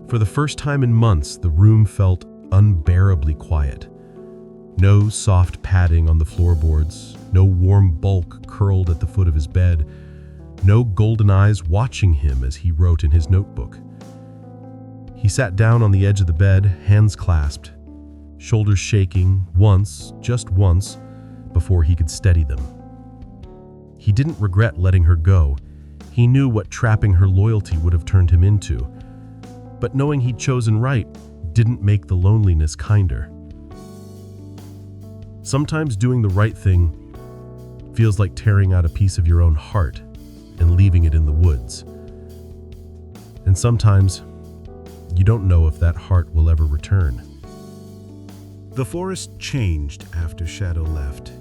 For the first time in months, the room felt unbearably quiet. No soft padding on the floorboards, no warm bulk curled at the foot of his bed, no golden eyes watching him as he wrote in his notebook. He sat down on the edge of the bed, hands clasped, shoulders shaking once, just once, before he could steady them. He didn't regret letting her go. He knew what trapping her loyalty would have turned him into. But knowing he'd chosen right didn't make the loneliness kinder. Sometimes doing the right thing feels like tearing out a piece of your own heart and leaving it in the woods. And sometimes you don't know if that heart will ever return. The forest changed after Shadow left.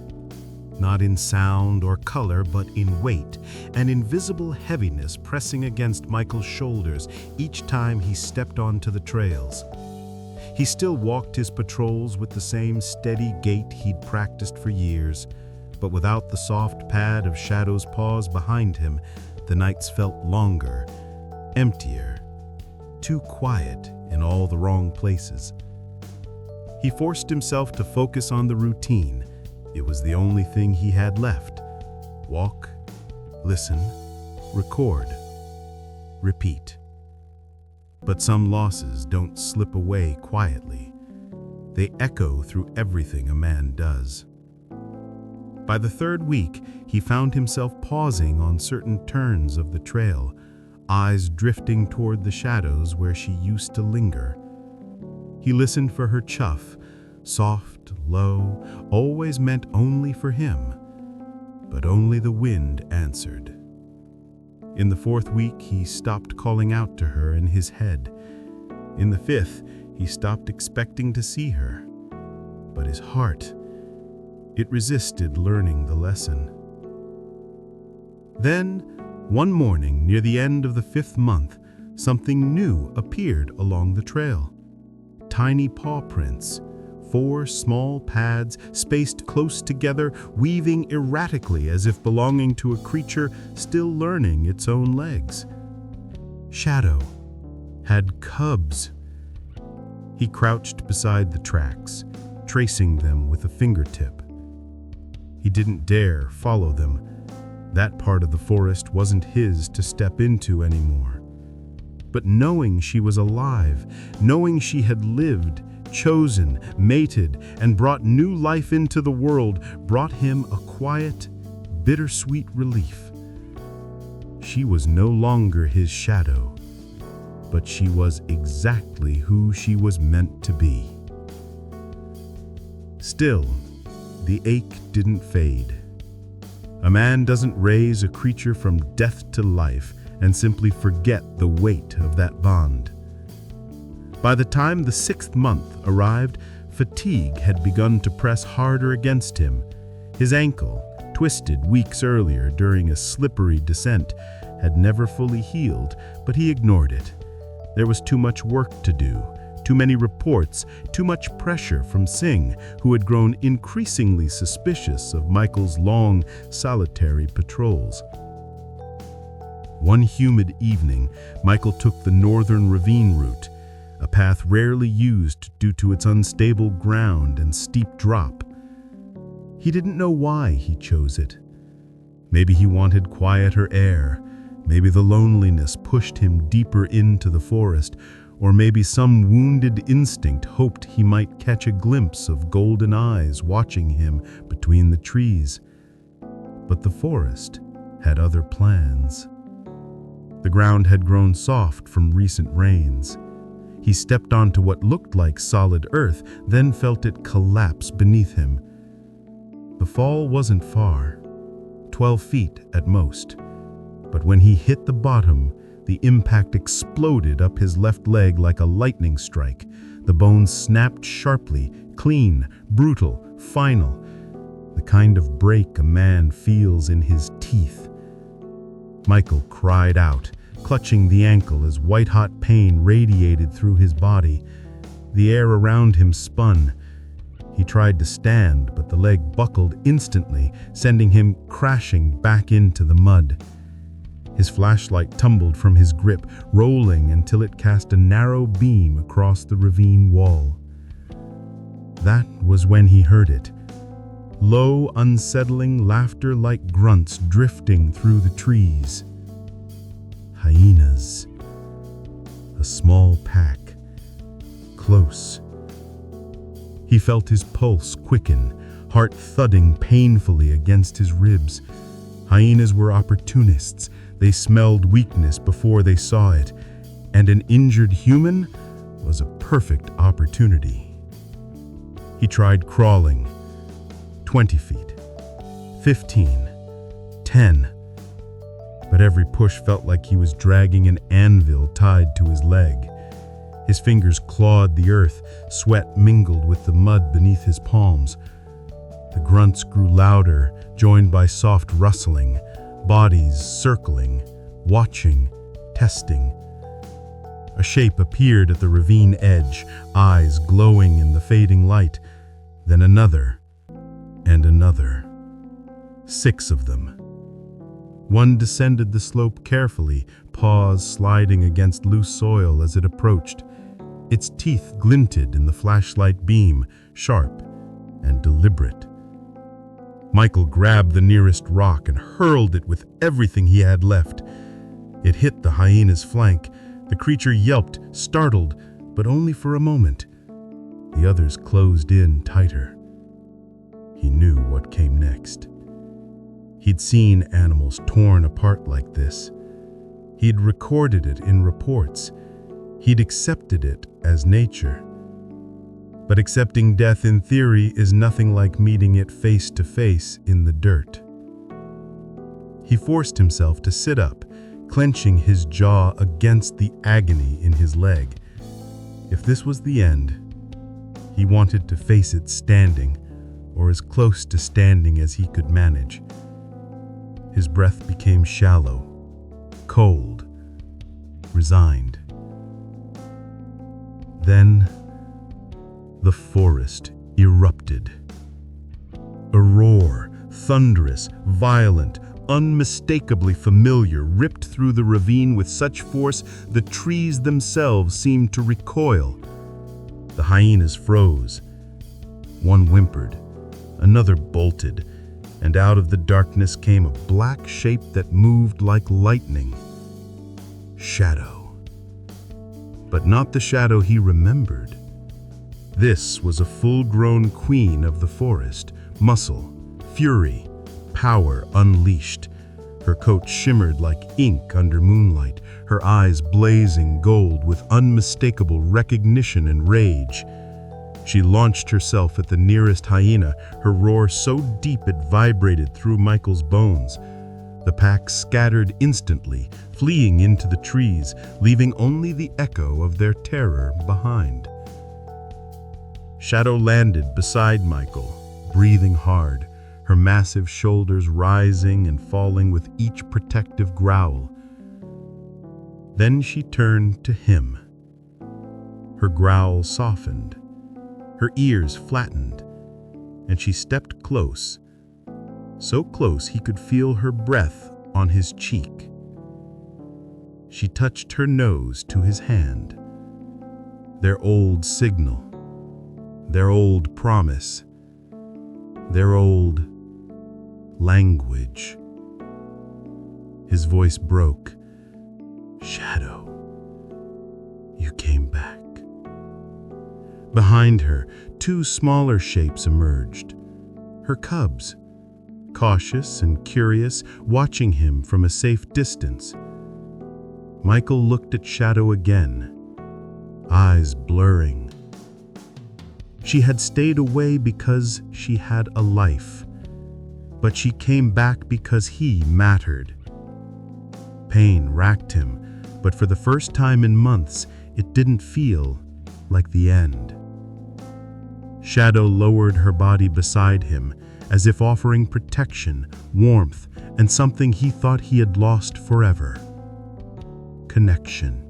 not in sound or color, but in weight, an invisible heaviness pressing against Michael's shoulders each time he stepped onto the trails. He still walked his patrols with the same steady gait he'd practiced for years, but without the soft pad of Shadow's paws behind him, the nights felt longer, emptier, too quiet in all the wrong places. He forced himself to focus on the routine. It was the only thing he had left. Walk, listen, record, repeat. But some losses don't slip away quietly. They echo through everything a man does. By the third week, he found himself pausing on certain turns of the trail, eyes drifting toward the shadows where she used to linger. He listened for her chuff, soft, low, always meant only for him. But only the wind answered. In the fourth week, he stopped calling out to her in his head. In the fifth, he stopped expecting to see her. But his heart, it resisted learning the lesson. Then, one morning near the end of the fifth month, something new appeared along the trail. Tiny paw prints, 4 small pads spaced close together, weaving erratically as if belonging to a creature still learning its own legs. Shadow had cubs. He crouched beside the tracks, tracing them with a fingertip. He didn't dare follow them. That part of the forest wasn't his to step into anymore. But knowing she was alive, knowing she had lived, chosen, mated, and brought new life into the world, brought him a quiet, bittersweet relief. She was no longer his shadow, but she was exactly who she was meant to be. Still, the ache didn't fade. A man doesn't raise a creature from death to life and simply forget the weight of that bond. By the time the 6th month arrived, fatigue had begun to press harder against him. His ankle, twisted weeks earlier during a slippery descent, had never fully healed, but he ignored it. There was too much work to do, too many reports, too much pressure from Singh, who had grown increasingly suspicious of Michael's long, solitary patrols. One humid evening, Michael took the northern ravine route, a path rarely used due to its unstable ground and steep drop. He didn't know why he chose it. Maybe he wanted quieter air, maybe the loneliness pushed him deeper into the forest, or maybe some wounded instinct hoped he might catch a glimpse of golden eyes watching him between the trees. But the forest had other plans. The ground had grown soft from recent rains. He stepped onto what looked like solid earth, then felt it collapse beneath him. The fall wasn't far, 12 feet at most. But when he hit the bottom, the impact exploded up his left leg like a lightning strike. The bones snapped sharply, clean, brutal, final. The kind of break a man feels in his teeth. Michael cried out, clutching the ankle as white-hot pain radiated through his body. The air around him spun. He tried to stand, but the leg buckled instantly, sending him crashing back into the mud. His flashlight tumbled from his grip, rolling until it cast a narrow beam across the ravine wall. That was when he heard it. Low, unsettling laughter like grunts drifting through the trees. Hyenas. A small pack. Close. He felt his pulse quicken, heart thudding painfully against his ribs. Hyenas were opportunists. They smelled weakness before they saw it, and an injured human was a perfect opportunity. He tried crawling. 20 feet. 15. 10. But every push felt like he was dragging an anvil tied to his leg. His fingers clawed the earth, sweat mingled with the mud beneath his palms. The grunts grew louder, joined by soft rustling, bodies circling, watching, testing. A shape appeared at the ravine edge, eyes glowing in the fading light. Then another, and another. 6 of them. One descended the slope carefully, paws sliding against loose soil as it approached. Its teeth glinted in the flashlight beam, sharp and deliberate. Michael grabbed the nearest rock and hurled it with everything he had left. It hit the hyena's flank. The creature yelped, startled, but only for a moment. The others closed in tighter. He knew what came next. He'd seen animals torn apart like this. He'd recorded it in reports. He'd accepted it as nature. But accepting death in theory is nothing like meeting it face to face in the dirt. He forced himself to sit up, clenching his jaw against the agony in his leg. If this was the end, he wanted to face it standing, or as close to standing as he could manage. His breath became shallow, cold, resigned. Then, the forest erupted. A roar, thunderous, violent, unmistakably familiar, ripped through the ravine with such force the trees themselves seemed to recoil. The hyenas froze. One whimpered, another bolted, and out of the darkness came a black shape that moved like lightning. Shadow. But not the shadow he remembered. This was a full-grown queen of the forest, muscle, fury, power unleashed. Her coat shimmered like ink under moonlight, her eyes blazing gold with unmistakable recognition and rage. She launched herself at the nearest hyena, her roar so deep it vibrated through Michael's bones. The pack scattered instantly, fleeing into the trees, leaving only the echo of their terror behind. Shadow landed beside Michael, breathing hard, her massive shoulders rising and falling with each protective growl. Then she turned to him. Her growl softened, her ears flattened, and she stepped close, so close he could feel her breath on his cheek. She touched her nose to his hand. Their old signal, their old promise, their old language. His voice broke. Shadow, you came back. Behind her, 2 smaller shapes emerged. Her cubs, cautious and curious, watching him from a safe distance. Michael looked at Shadow again, eyes blurring. She had stayed away because she had a life, but she came back because he mattered. Pain racked him, but for the first time in months, it didn't feel like the end. Shadow lowered her body beside him, as if offering protection, warmth, and something he thought he had lost forever: connection.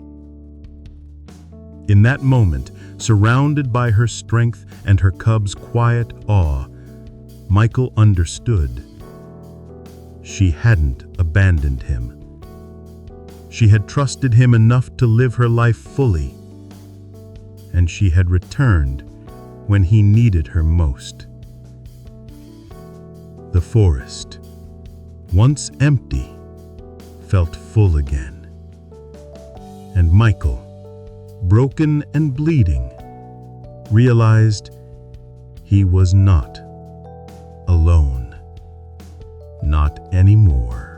In that moment, surrounded by her strength and her cub's quiet awe, Michael understood. She hadn't abandoned him. She had trusted him enough to live her life fully, and she had returned when he needed her most. The forest, once empty, felt full again. And Michael, broken and bleeding, realized he was not alone. Not anymore.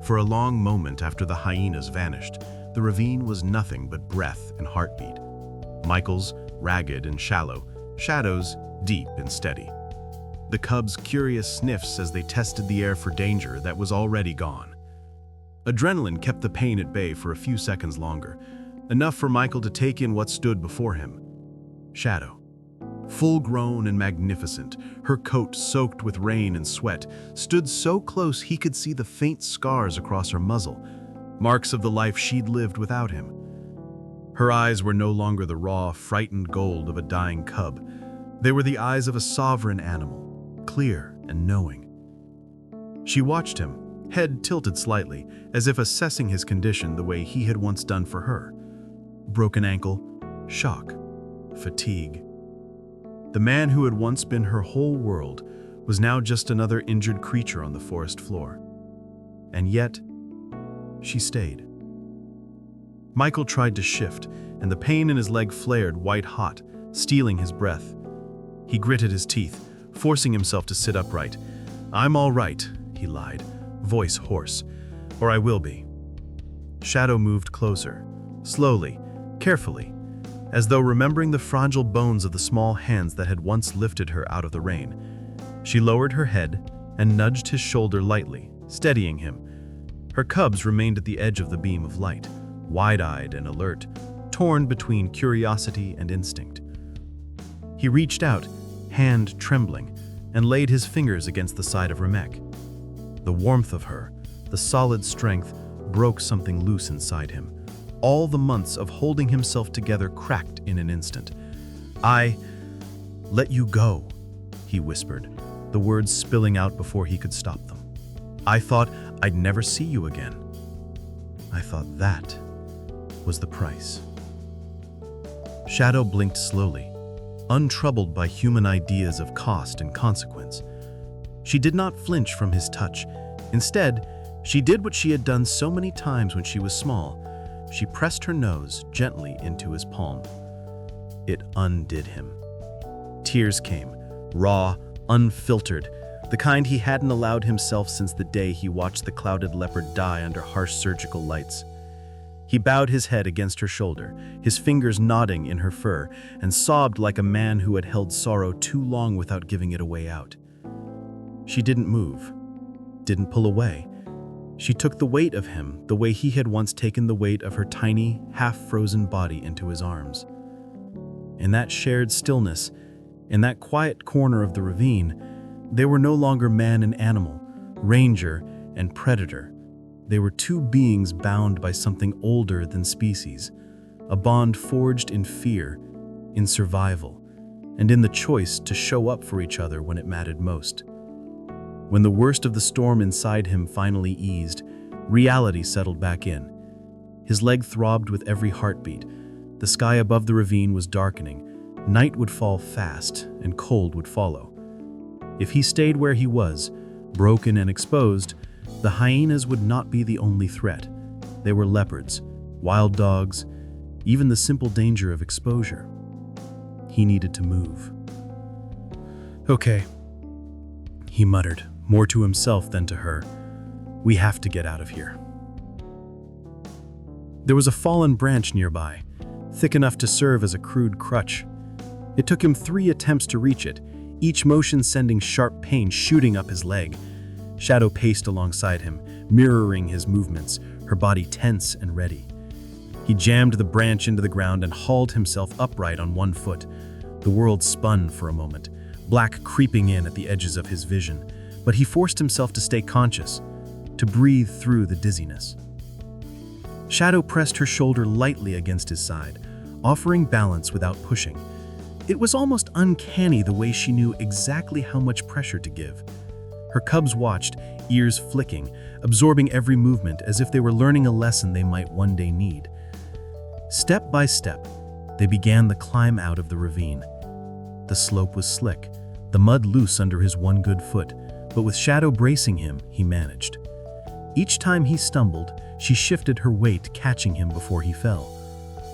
For a long moment after the hyenas vanished, the ravine was nothing but breath and heartbeat. Michael's ragged and shallow, Shadow's deep and steady. The cubs' curious sniffs as they tested the air for danger that was already gone. Adrenaline kept the pain at bay for a few seconds longer, enough for Michael to take in what stood before him. Shadow. full-grown and magnificent, her coat soaked with rain and sweat, stood so close he could see the faint scars across her muzzle, marks of the life she'd lived without him. Her eyes were no longer the raw, frightened gold of a dying cub. They were the eyes of a sovereign animal, clear and knowing. She watched him, head tilted slightly, as if assessing his condition the way he had once done for her. Broken ankle, shock, fatigue. The man who had once been her whole world was now just another injured creature on the forest floor. And yet, she stayed. Michael tried to shift, and the pain in his leg flared white-hot, stealing his breath. He gritted his teeth, forcing himself to sit upright. "I'm all right," he lied, voice hoarse, "or I will be." Shadow moved closer, slowly, carefully, as though remembering the fragile bones of the small hands that had once lifted her out of the rain. She lowered her head and nudged his shoulder lightly, steadying him. Her cubs remained at the edge of the beam of light, wide-eyed and alert, torn between curiosity and instinct. He reached out, hand trembling, and laid his fingers against the side of her neck. The warmth of her, the solid strength, broke something loose inside him. All the months of holding himself together cracked in an instant. "I let you go," he whispered, the words spilling out before he could stop them. "I thought I'd never see you again. I thought that was the price." Shadow blinked slowly, untroubled by human ideas of cost and consequence. She did not flinch from his touch. Instead, she did what she had done so many times when she was small. She pressed her nose gently into his palm. It undid him. Tears came, raw, unfiltered, the kind he hadn't allowed himself since the day he watched the clouded leopard die under harsh surgical lights. He bowed his head against her shoulder, his fingers knotting in her fur, and sobbed like a man who had held sorrow too long without giving it a way out. She didn't move, didn't pull away. She took the weight of him the way he had once taken the weight of her tiny, half-frozen body into his arms. In that shared stillness, in that quiet corner of the ravine, they were no longer man and animal, ranger and predator. They were two beings bound by something older than species, a bond forged in fear, in survival, and in the choice to show up for each other when it mattered most. When the worst of the storm inside him finally eased, reality settled back in. His leg throbbed with every heartbeat. The sky above the ravine was darkening. Night would fall fast, and cold would follow. If he stayed where he was, broken and exposed, the hyenas would not be the only threat. They were leopards, wild dogs, even the simple danger of exposure. He needed to move. "Okay," he muttered, more to himself than to her. "We have to get out of here." There was a fallen branch nearby, thick enough to serve as a crude crutch. It took him 3 attempts to reach it, each motion sending sharp pain shooting up his leg. Shadow paced alongside him, mirroring his movements, her body tense and ready. He jammed the branch into the ground and hauled himself upright on one foot. The world spun for a moment, black creeping in at the edges of his vision, but he forced himself to stay conscious, to breathe through the dizziness. Shadow pressed her shoulder lightly against his side, offering balance without pushing. It was almost uncanny the way she knew exactly how much pressure to give. Her cubs watched, ears flicking, absorbing every movement as if they were learning a lesson they might one day need. Step by step, they began the climb out of the ravine. The slope was slick, the mud loose under his one good foot, but with Shadow bracing him, he managed. Each time he stumbled, she shifted her weight, catching him before he fell.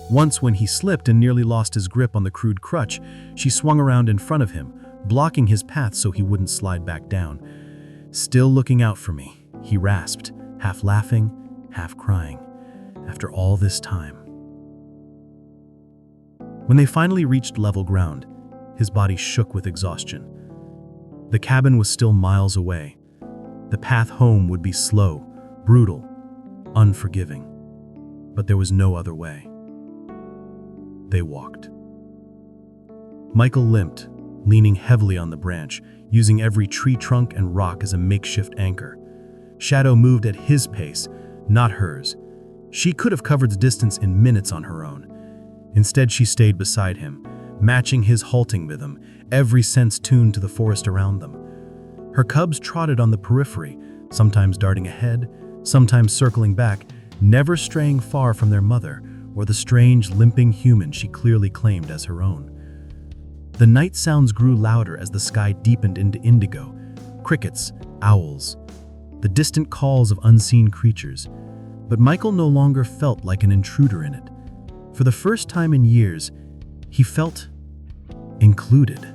Once, when he slipped and nearly lost his grip on the crude crutch, she swung around in front of him, blocking his path so he wouldn't slide back down. "Still looking out for me," he rasped, half laughing, half crying. "After all this time." When they finally reached level ground, his body shook with exhaustion. The cabin was still miles away. The path home would be slow, brutal, unforgiving. But there was no other way. They walked. Michael limped, leaning heavily on the branch, using every tree trunk and rock as a makeshift anchor. Shadow moved at his pace, not hers. She could have covered the distance in minutes on her own. Instead, she stayed beside him, matching his halting rhythm, every sense tuned to the forest around them. Her cubs trotted on the periphery, sometimes darting ahead, sometimes circling back, never straying far from their mother or the strange, limping human she clearly claimed as her own. The night sounds grew louder as the sky deepened into indigo, crickets, owls, the distant calls of unseen creatures. But Michael no longer felt like an intruder in it. For the first time in years, he felt included.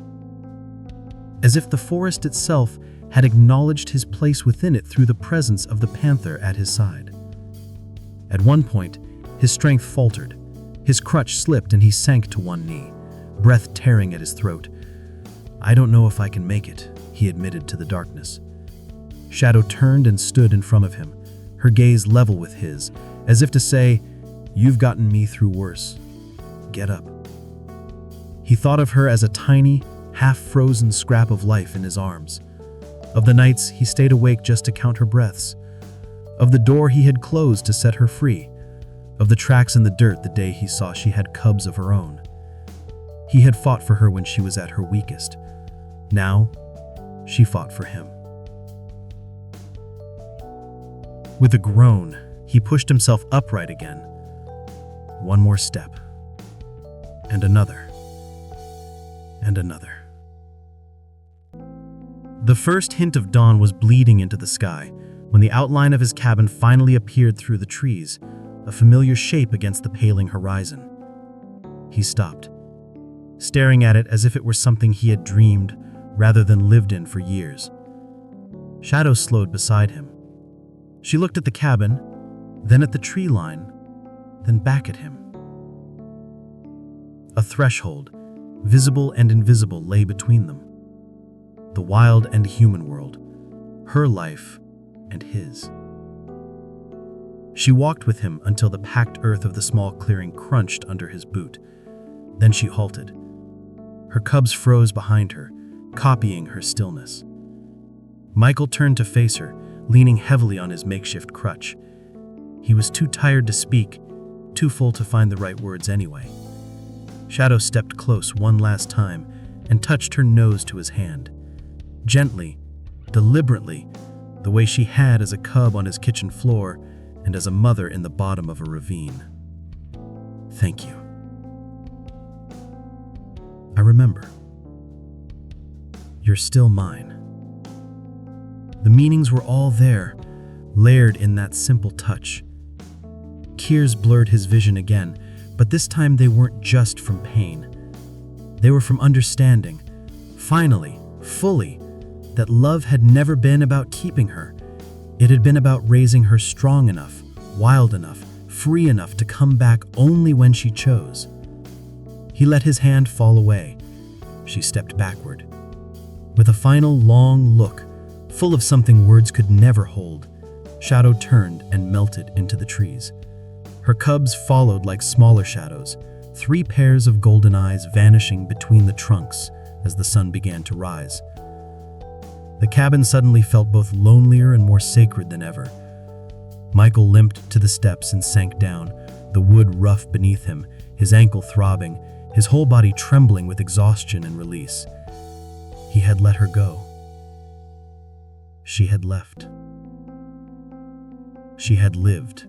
As if the forest itself had acknowledged his place within it through the presence of the panther at his side. At one point, his strength faltered. His crutch slipped and he sank to one knee, breath tearing at his throat. "I don't know if I can make it," he admitted to the darkness. Shadow turned and stood in front of him, her gaze level with his, as if to say, "You've gotten me through worse. Get up." He thought of her as a tiny, half-frozen scrap of life in his arms. Of the nights he stayed awake just to count her breaths. Of the door he had closed to set her free. Of the tracks in the dirt the day he saw she had cubs of her own. He had fought for her when she was at her weakest. Now, she fought for him. With a groan, he pushed himself upright again. One more step. And another. And another. The first hint of dawn was bleeding into the sky when the outline of his cabin finally appeared through the trees, a familiar shape against the paling horizon. He stopped, staring at it as if it were something he had dreamed rather than lived in for years. Shadow slowed beside him. She looked at the cabin, then at the tree line, then back at him. A threshold, visible and invisible, lay between them. The wild and human world, her life and his. She walked with him until the packed earth of the small clearing crunched under his boot. Then she halted. Her cubs froze behind her, copying her stillness. Michael turned to face her, leaning heavily on his makeshift crutch. He was too tired to speak, too full to find the right words anyway. Shadow stepped close one last time and touched her nose to his hand. Gently, deliberately, the way she had as a cub on his kitchen floor and as a mother in the bottom of a ravine. "Thank you. I remember. You're still mine." The meanings were all there, layered in that simple touch. Tears blurred his vision again, but this time they weren't just from pain. They were from understanding, finally, fully, that love had never been about keeping her. It had been about raising her strong enough, wild enough, free enough to come back only when she chose. He let his hand fall away. She stepped backward. With a final long look, full of something words could never hold, Shadow turned and melted into the trees. Her cubs followed like smaller shadows, 3 pairs of golden eyes vanishing between the trunks as the sun began to rise. The cabin suddenly felt both lonelier and more sacred than ever. Michael limped to the steps and sank down, the wood rough beneath him, his ankle throbbing, his whole body trembling with exhaustion and release. He had let her go. She had left. She had lived.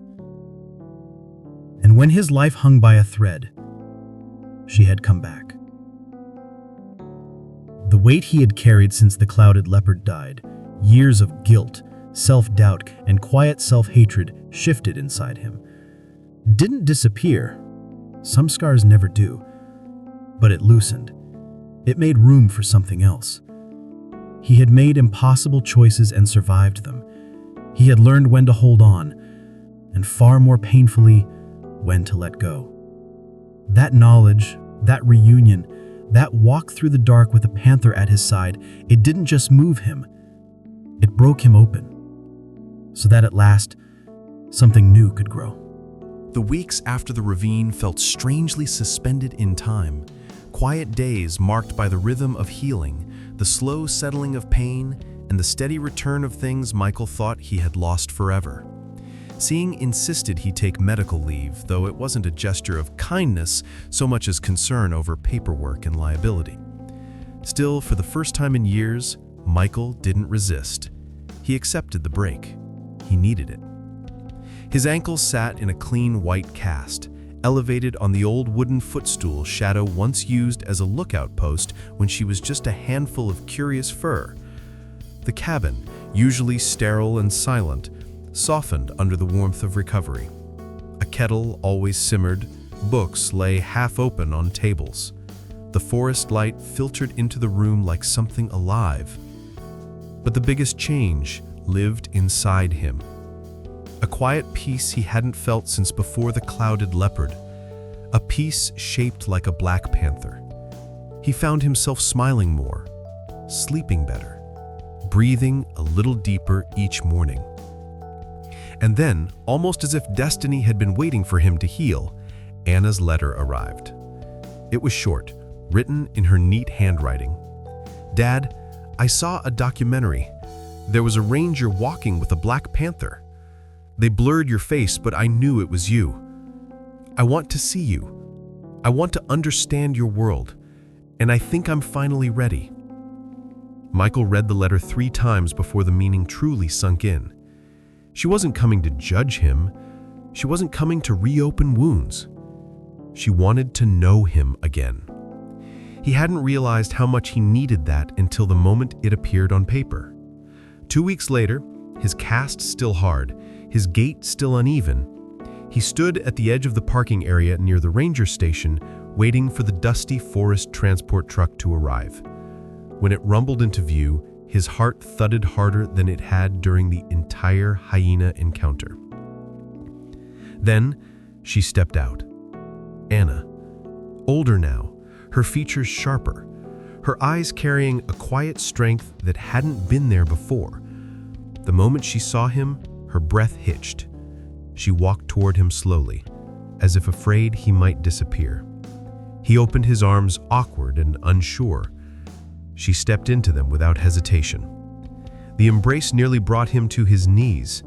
And when his life hung by a thread, she had come back. The weight he had carried since the clouded leopard died, years of guilt, self-doubt, and quiet self-hatred shifted inside him. Didn't disappear. Some scars never do. But it loosened. It made room for something else. He had made impossible choices and survived them. He had learned when to hold on, and far more painfully, when to let go. That knowledge, that reunion, that walk through the dark with a panther at his side, it didn't just move him. It broke him open, so that at last, something new could grow. The weeks after the ravine felt strangely suspended in time. Quiet Quiet days marked by the rhythm of healing, the slow settling of pain, and the steady return of things Michael thought he had lost forever. Seeing insisted he take medical leave, though it wasn't a gesture of kindness so much as concern over paperwork and liability. Still, for the first time in years, Michael didn't resist. He accepted the break. He needed it. His ankle sat in a clean white cast, elevated on the old wooden footstool Shadow once used as a lookout post when she was just a handful of curious fur. The cabin, usually sterile and silent, softened under the warmth of recovery. A kettle always simmered, books lay half open on tables. The forest light filtered into the room like something alive. But the biggest change lived inside him. A quiet peace he hadn't felt since before the clouded leopard. A peace shaped like a black panther. He found himself smiling more, sleeping better, breathing a little deeper each morning. And then, almost as if destiny had been waiting for him to heal, Anna's letter arrived. It was short, written in her neat handwriting. "Dad, I saw a documentary. There was a ranger walking with a black panther. They blurred your face, but I knew it was you. I want to see you. I want to understand your world, and I think I'm finally ready." Michael read the letter 3 times before the meaning truly sunk in. She wasn't coming to judge him. She wasn't coming to reopen wounds. She wanted to know him again. He hadn't realized how much he needed that until the moment it appeared on paper. 2 weeks later, his cast still hard, his gait still uneven, he stood at the edge of the parking area near the ranger station, waiting for the dusty forest transport truck to arrive. When it rumbled into view, his heart thudded harder than it had during the entire hyena encounter. Then, she stepped out. Anna, older now, her features sharper, her eyes carrying a quiet strength that hadn't been there before. The moment she saw him, her breath hitched. She walked toward him slowly, as if afraid he might disappear. He opened his arms, awkward and unsure. She stepped into them without hesitation. The embrace nearly brought him to his knees.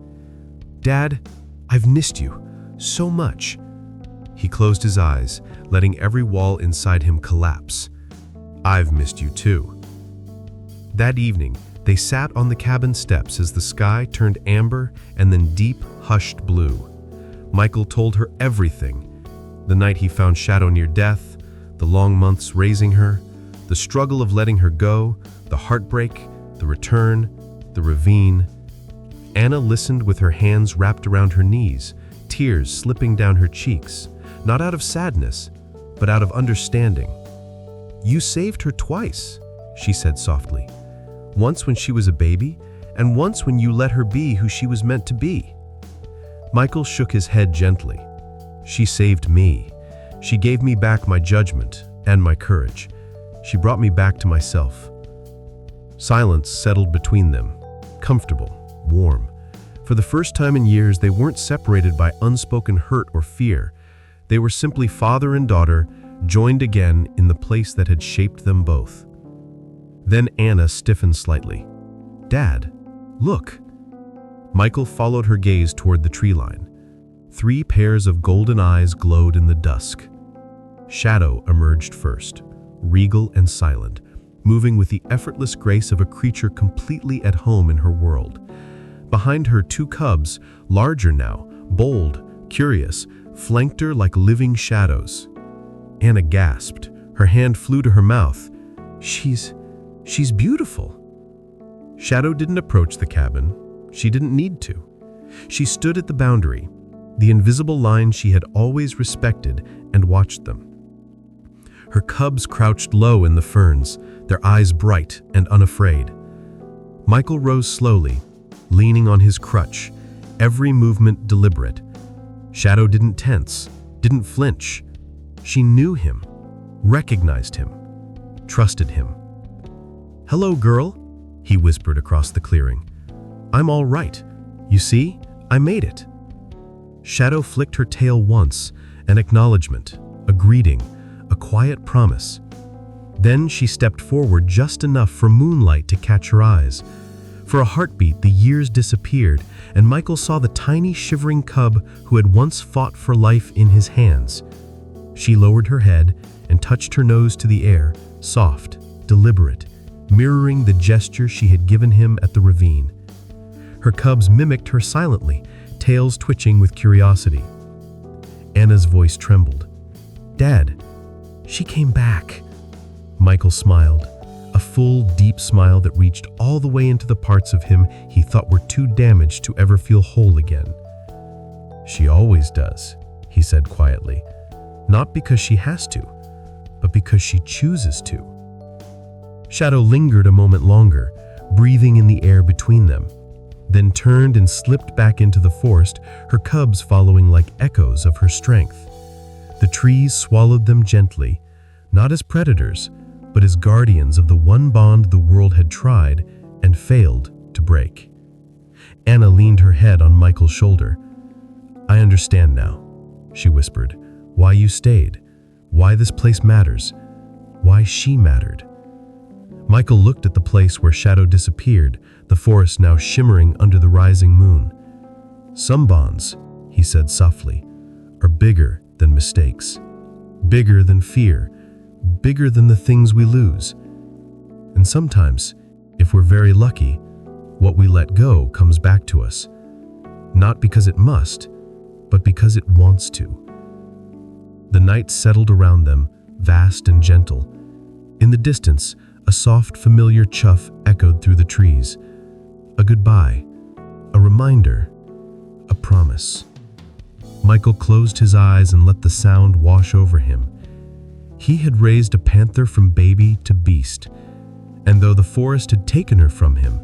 "Dad, I've missed you so much." He closed his eyes, letting every wall inside him collapse. "I've missed you too." That evening, they sat on the cabin steps as the sky turned amber and then deep, hushed blue. Michael told her everything. The night he found Shadow near death, the long months raising her, the struggle of letting her go, the heartbreak, the return, the ravine. Anna listened with her hands wrapped around her knees, tears slipping down her cheeks, not out of sadness, but out of understanding. "You saved her twice," she said softly. "Once when she was a baby, and once when you let her be who she was meant to be." Michael shook his head gently. "She saved me. She gave me back my judgment and my courage. She brought me back to myself." Silence settled between them, comfortable, warm. For the first time in years, they weren't separated by unspoken hurt or fear. They were simply father and daughter, joined again in the place that had shaped them both. Then Anna stiffened slightly. "Dad, look." Michael followed her gaze toward the tree line. 3 pairs of golden eyes glowed in the dusk. Shadow emerged first, regal and silent, moving with the effortless grace of a creature completely at home in her world. Behind her, 2 cubs, larger now, bold, curious, flanked her like living shadows. Anna gasped. Her hand flew to her mouth. She's beautiful." Shadow didn't approach the cabin. She didn't need to. She stood at the boundary, the invisible line she had always respected, and watched them. Her cubs crouched low in the ferns, their eyes bright and unafraid. Michael rose slowly, leaning on his crutch, every movement deliberate. Shadow didn't tense, didn't flinch. She knew him, recognized him, trusted him. "Hello, girl," he whispered across the clearing. "I'm all right. You see, I made it." Shadow flicked her tail once, an acknowledgement, a greeting, a quiet promise. Then she stepped forward just enough for moonlight to catch her eyes. For a heartbeat, the years disappeared, and Michael saw the tiny shivering cub who had once fought for life in his hands. She lowered her head and touched her nose to the air, soft, deliberate, mirroring the gesture she had given him at the ravine. Her cubs mimicked her silently, tails twitching with curiosity. Anna's voice trembled. "Dad, she came back." Michael smiled, a full, deep smile that reached all the way into the parts of him he thought were too damaged to ever feel whole again. "She always does," he said quietly. "Not because she has to, but because she chooses to." Shadow lingered a moment longer, breathing in the air between them, then turned and slipped back into the forest, her cubs following like echoes of her strength. The trees swallowed them gently, not as predators, but as guardians of the one bond the world had tried and failed to break. Anna leaned her head on Michael's shoulder. "I understand now," she whispered, "why you stayed, why this place matters, why she mattered." Michael looked at the place where Shadow disappeared, the forest now shimmering under the rising moon. "Some bonds," he said softly, "are bigger than mistakes, bigger than fear, bigger than the things we lose. And sometimes, if we're very lucky, what we let go comes back to us, not because it must, but because it wants to." The night settled around them, vast and gentle. In the distance, a soft, familiar chuff echoed through the trees. A goodbye, a reminder, a promise. Michael closed his eyes and let the sound wash over him. He had raised a panther from baby to beast, and though the forest had taken her from him,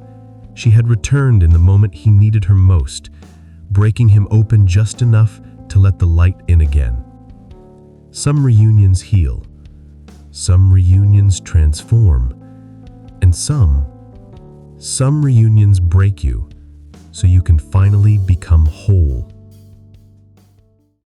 she had returned in the moment he needed her most, breaking him open just enough to let the light in again. Some reunions heal, some reunions transform, and some reunions break you so you can finally become whole.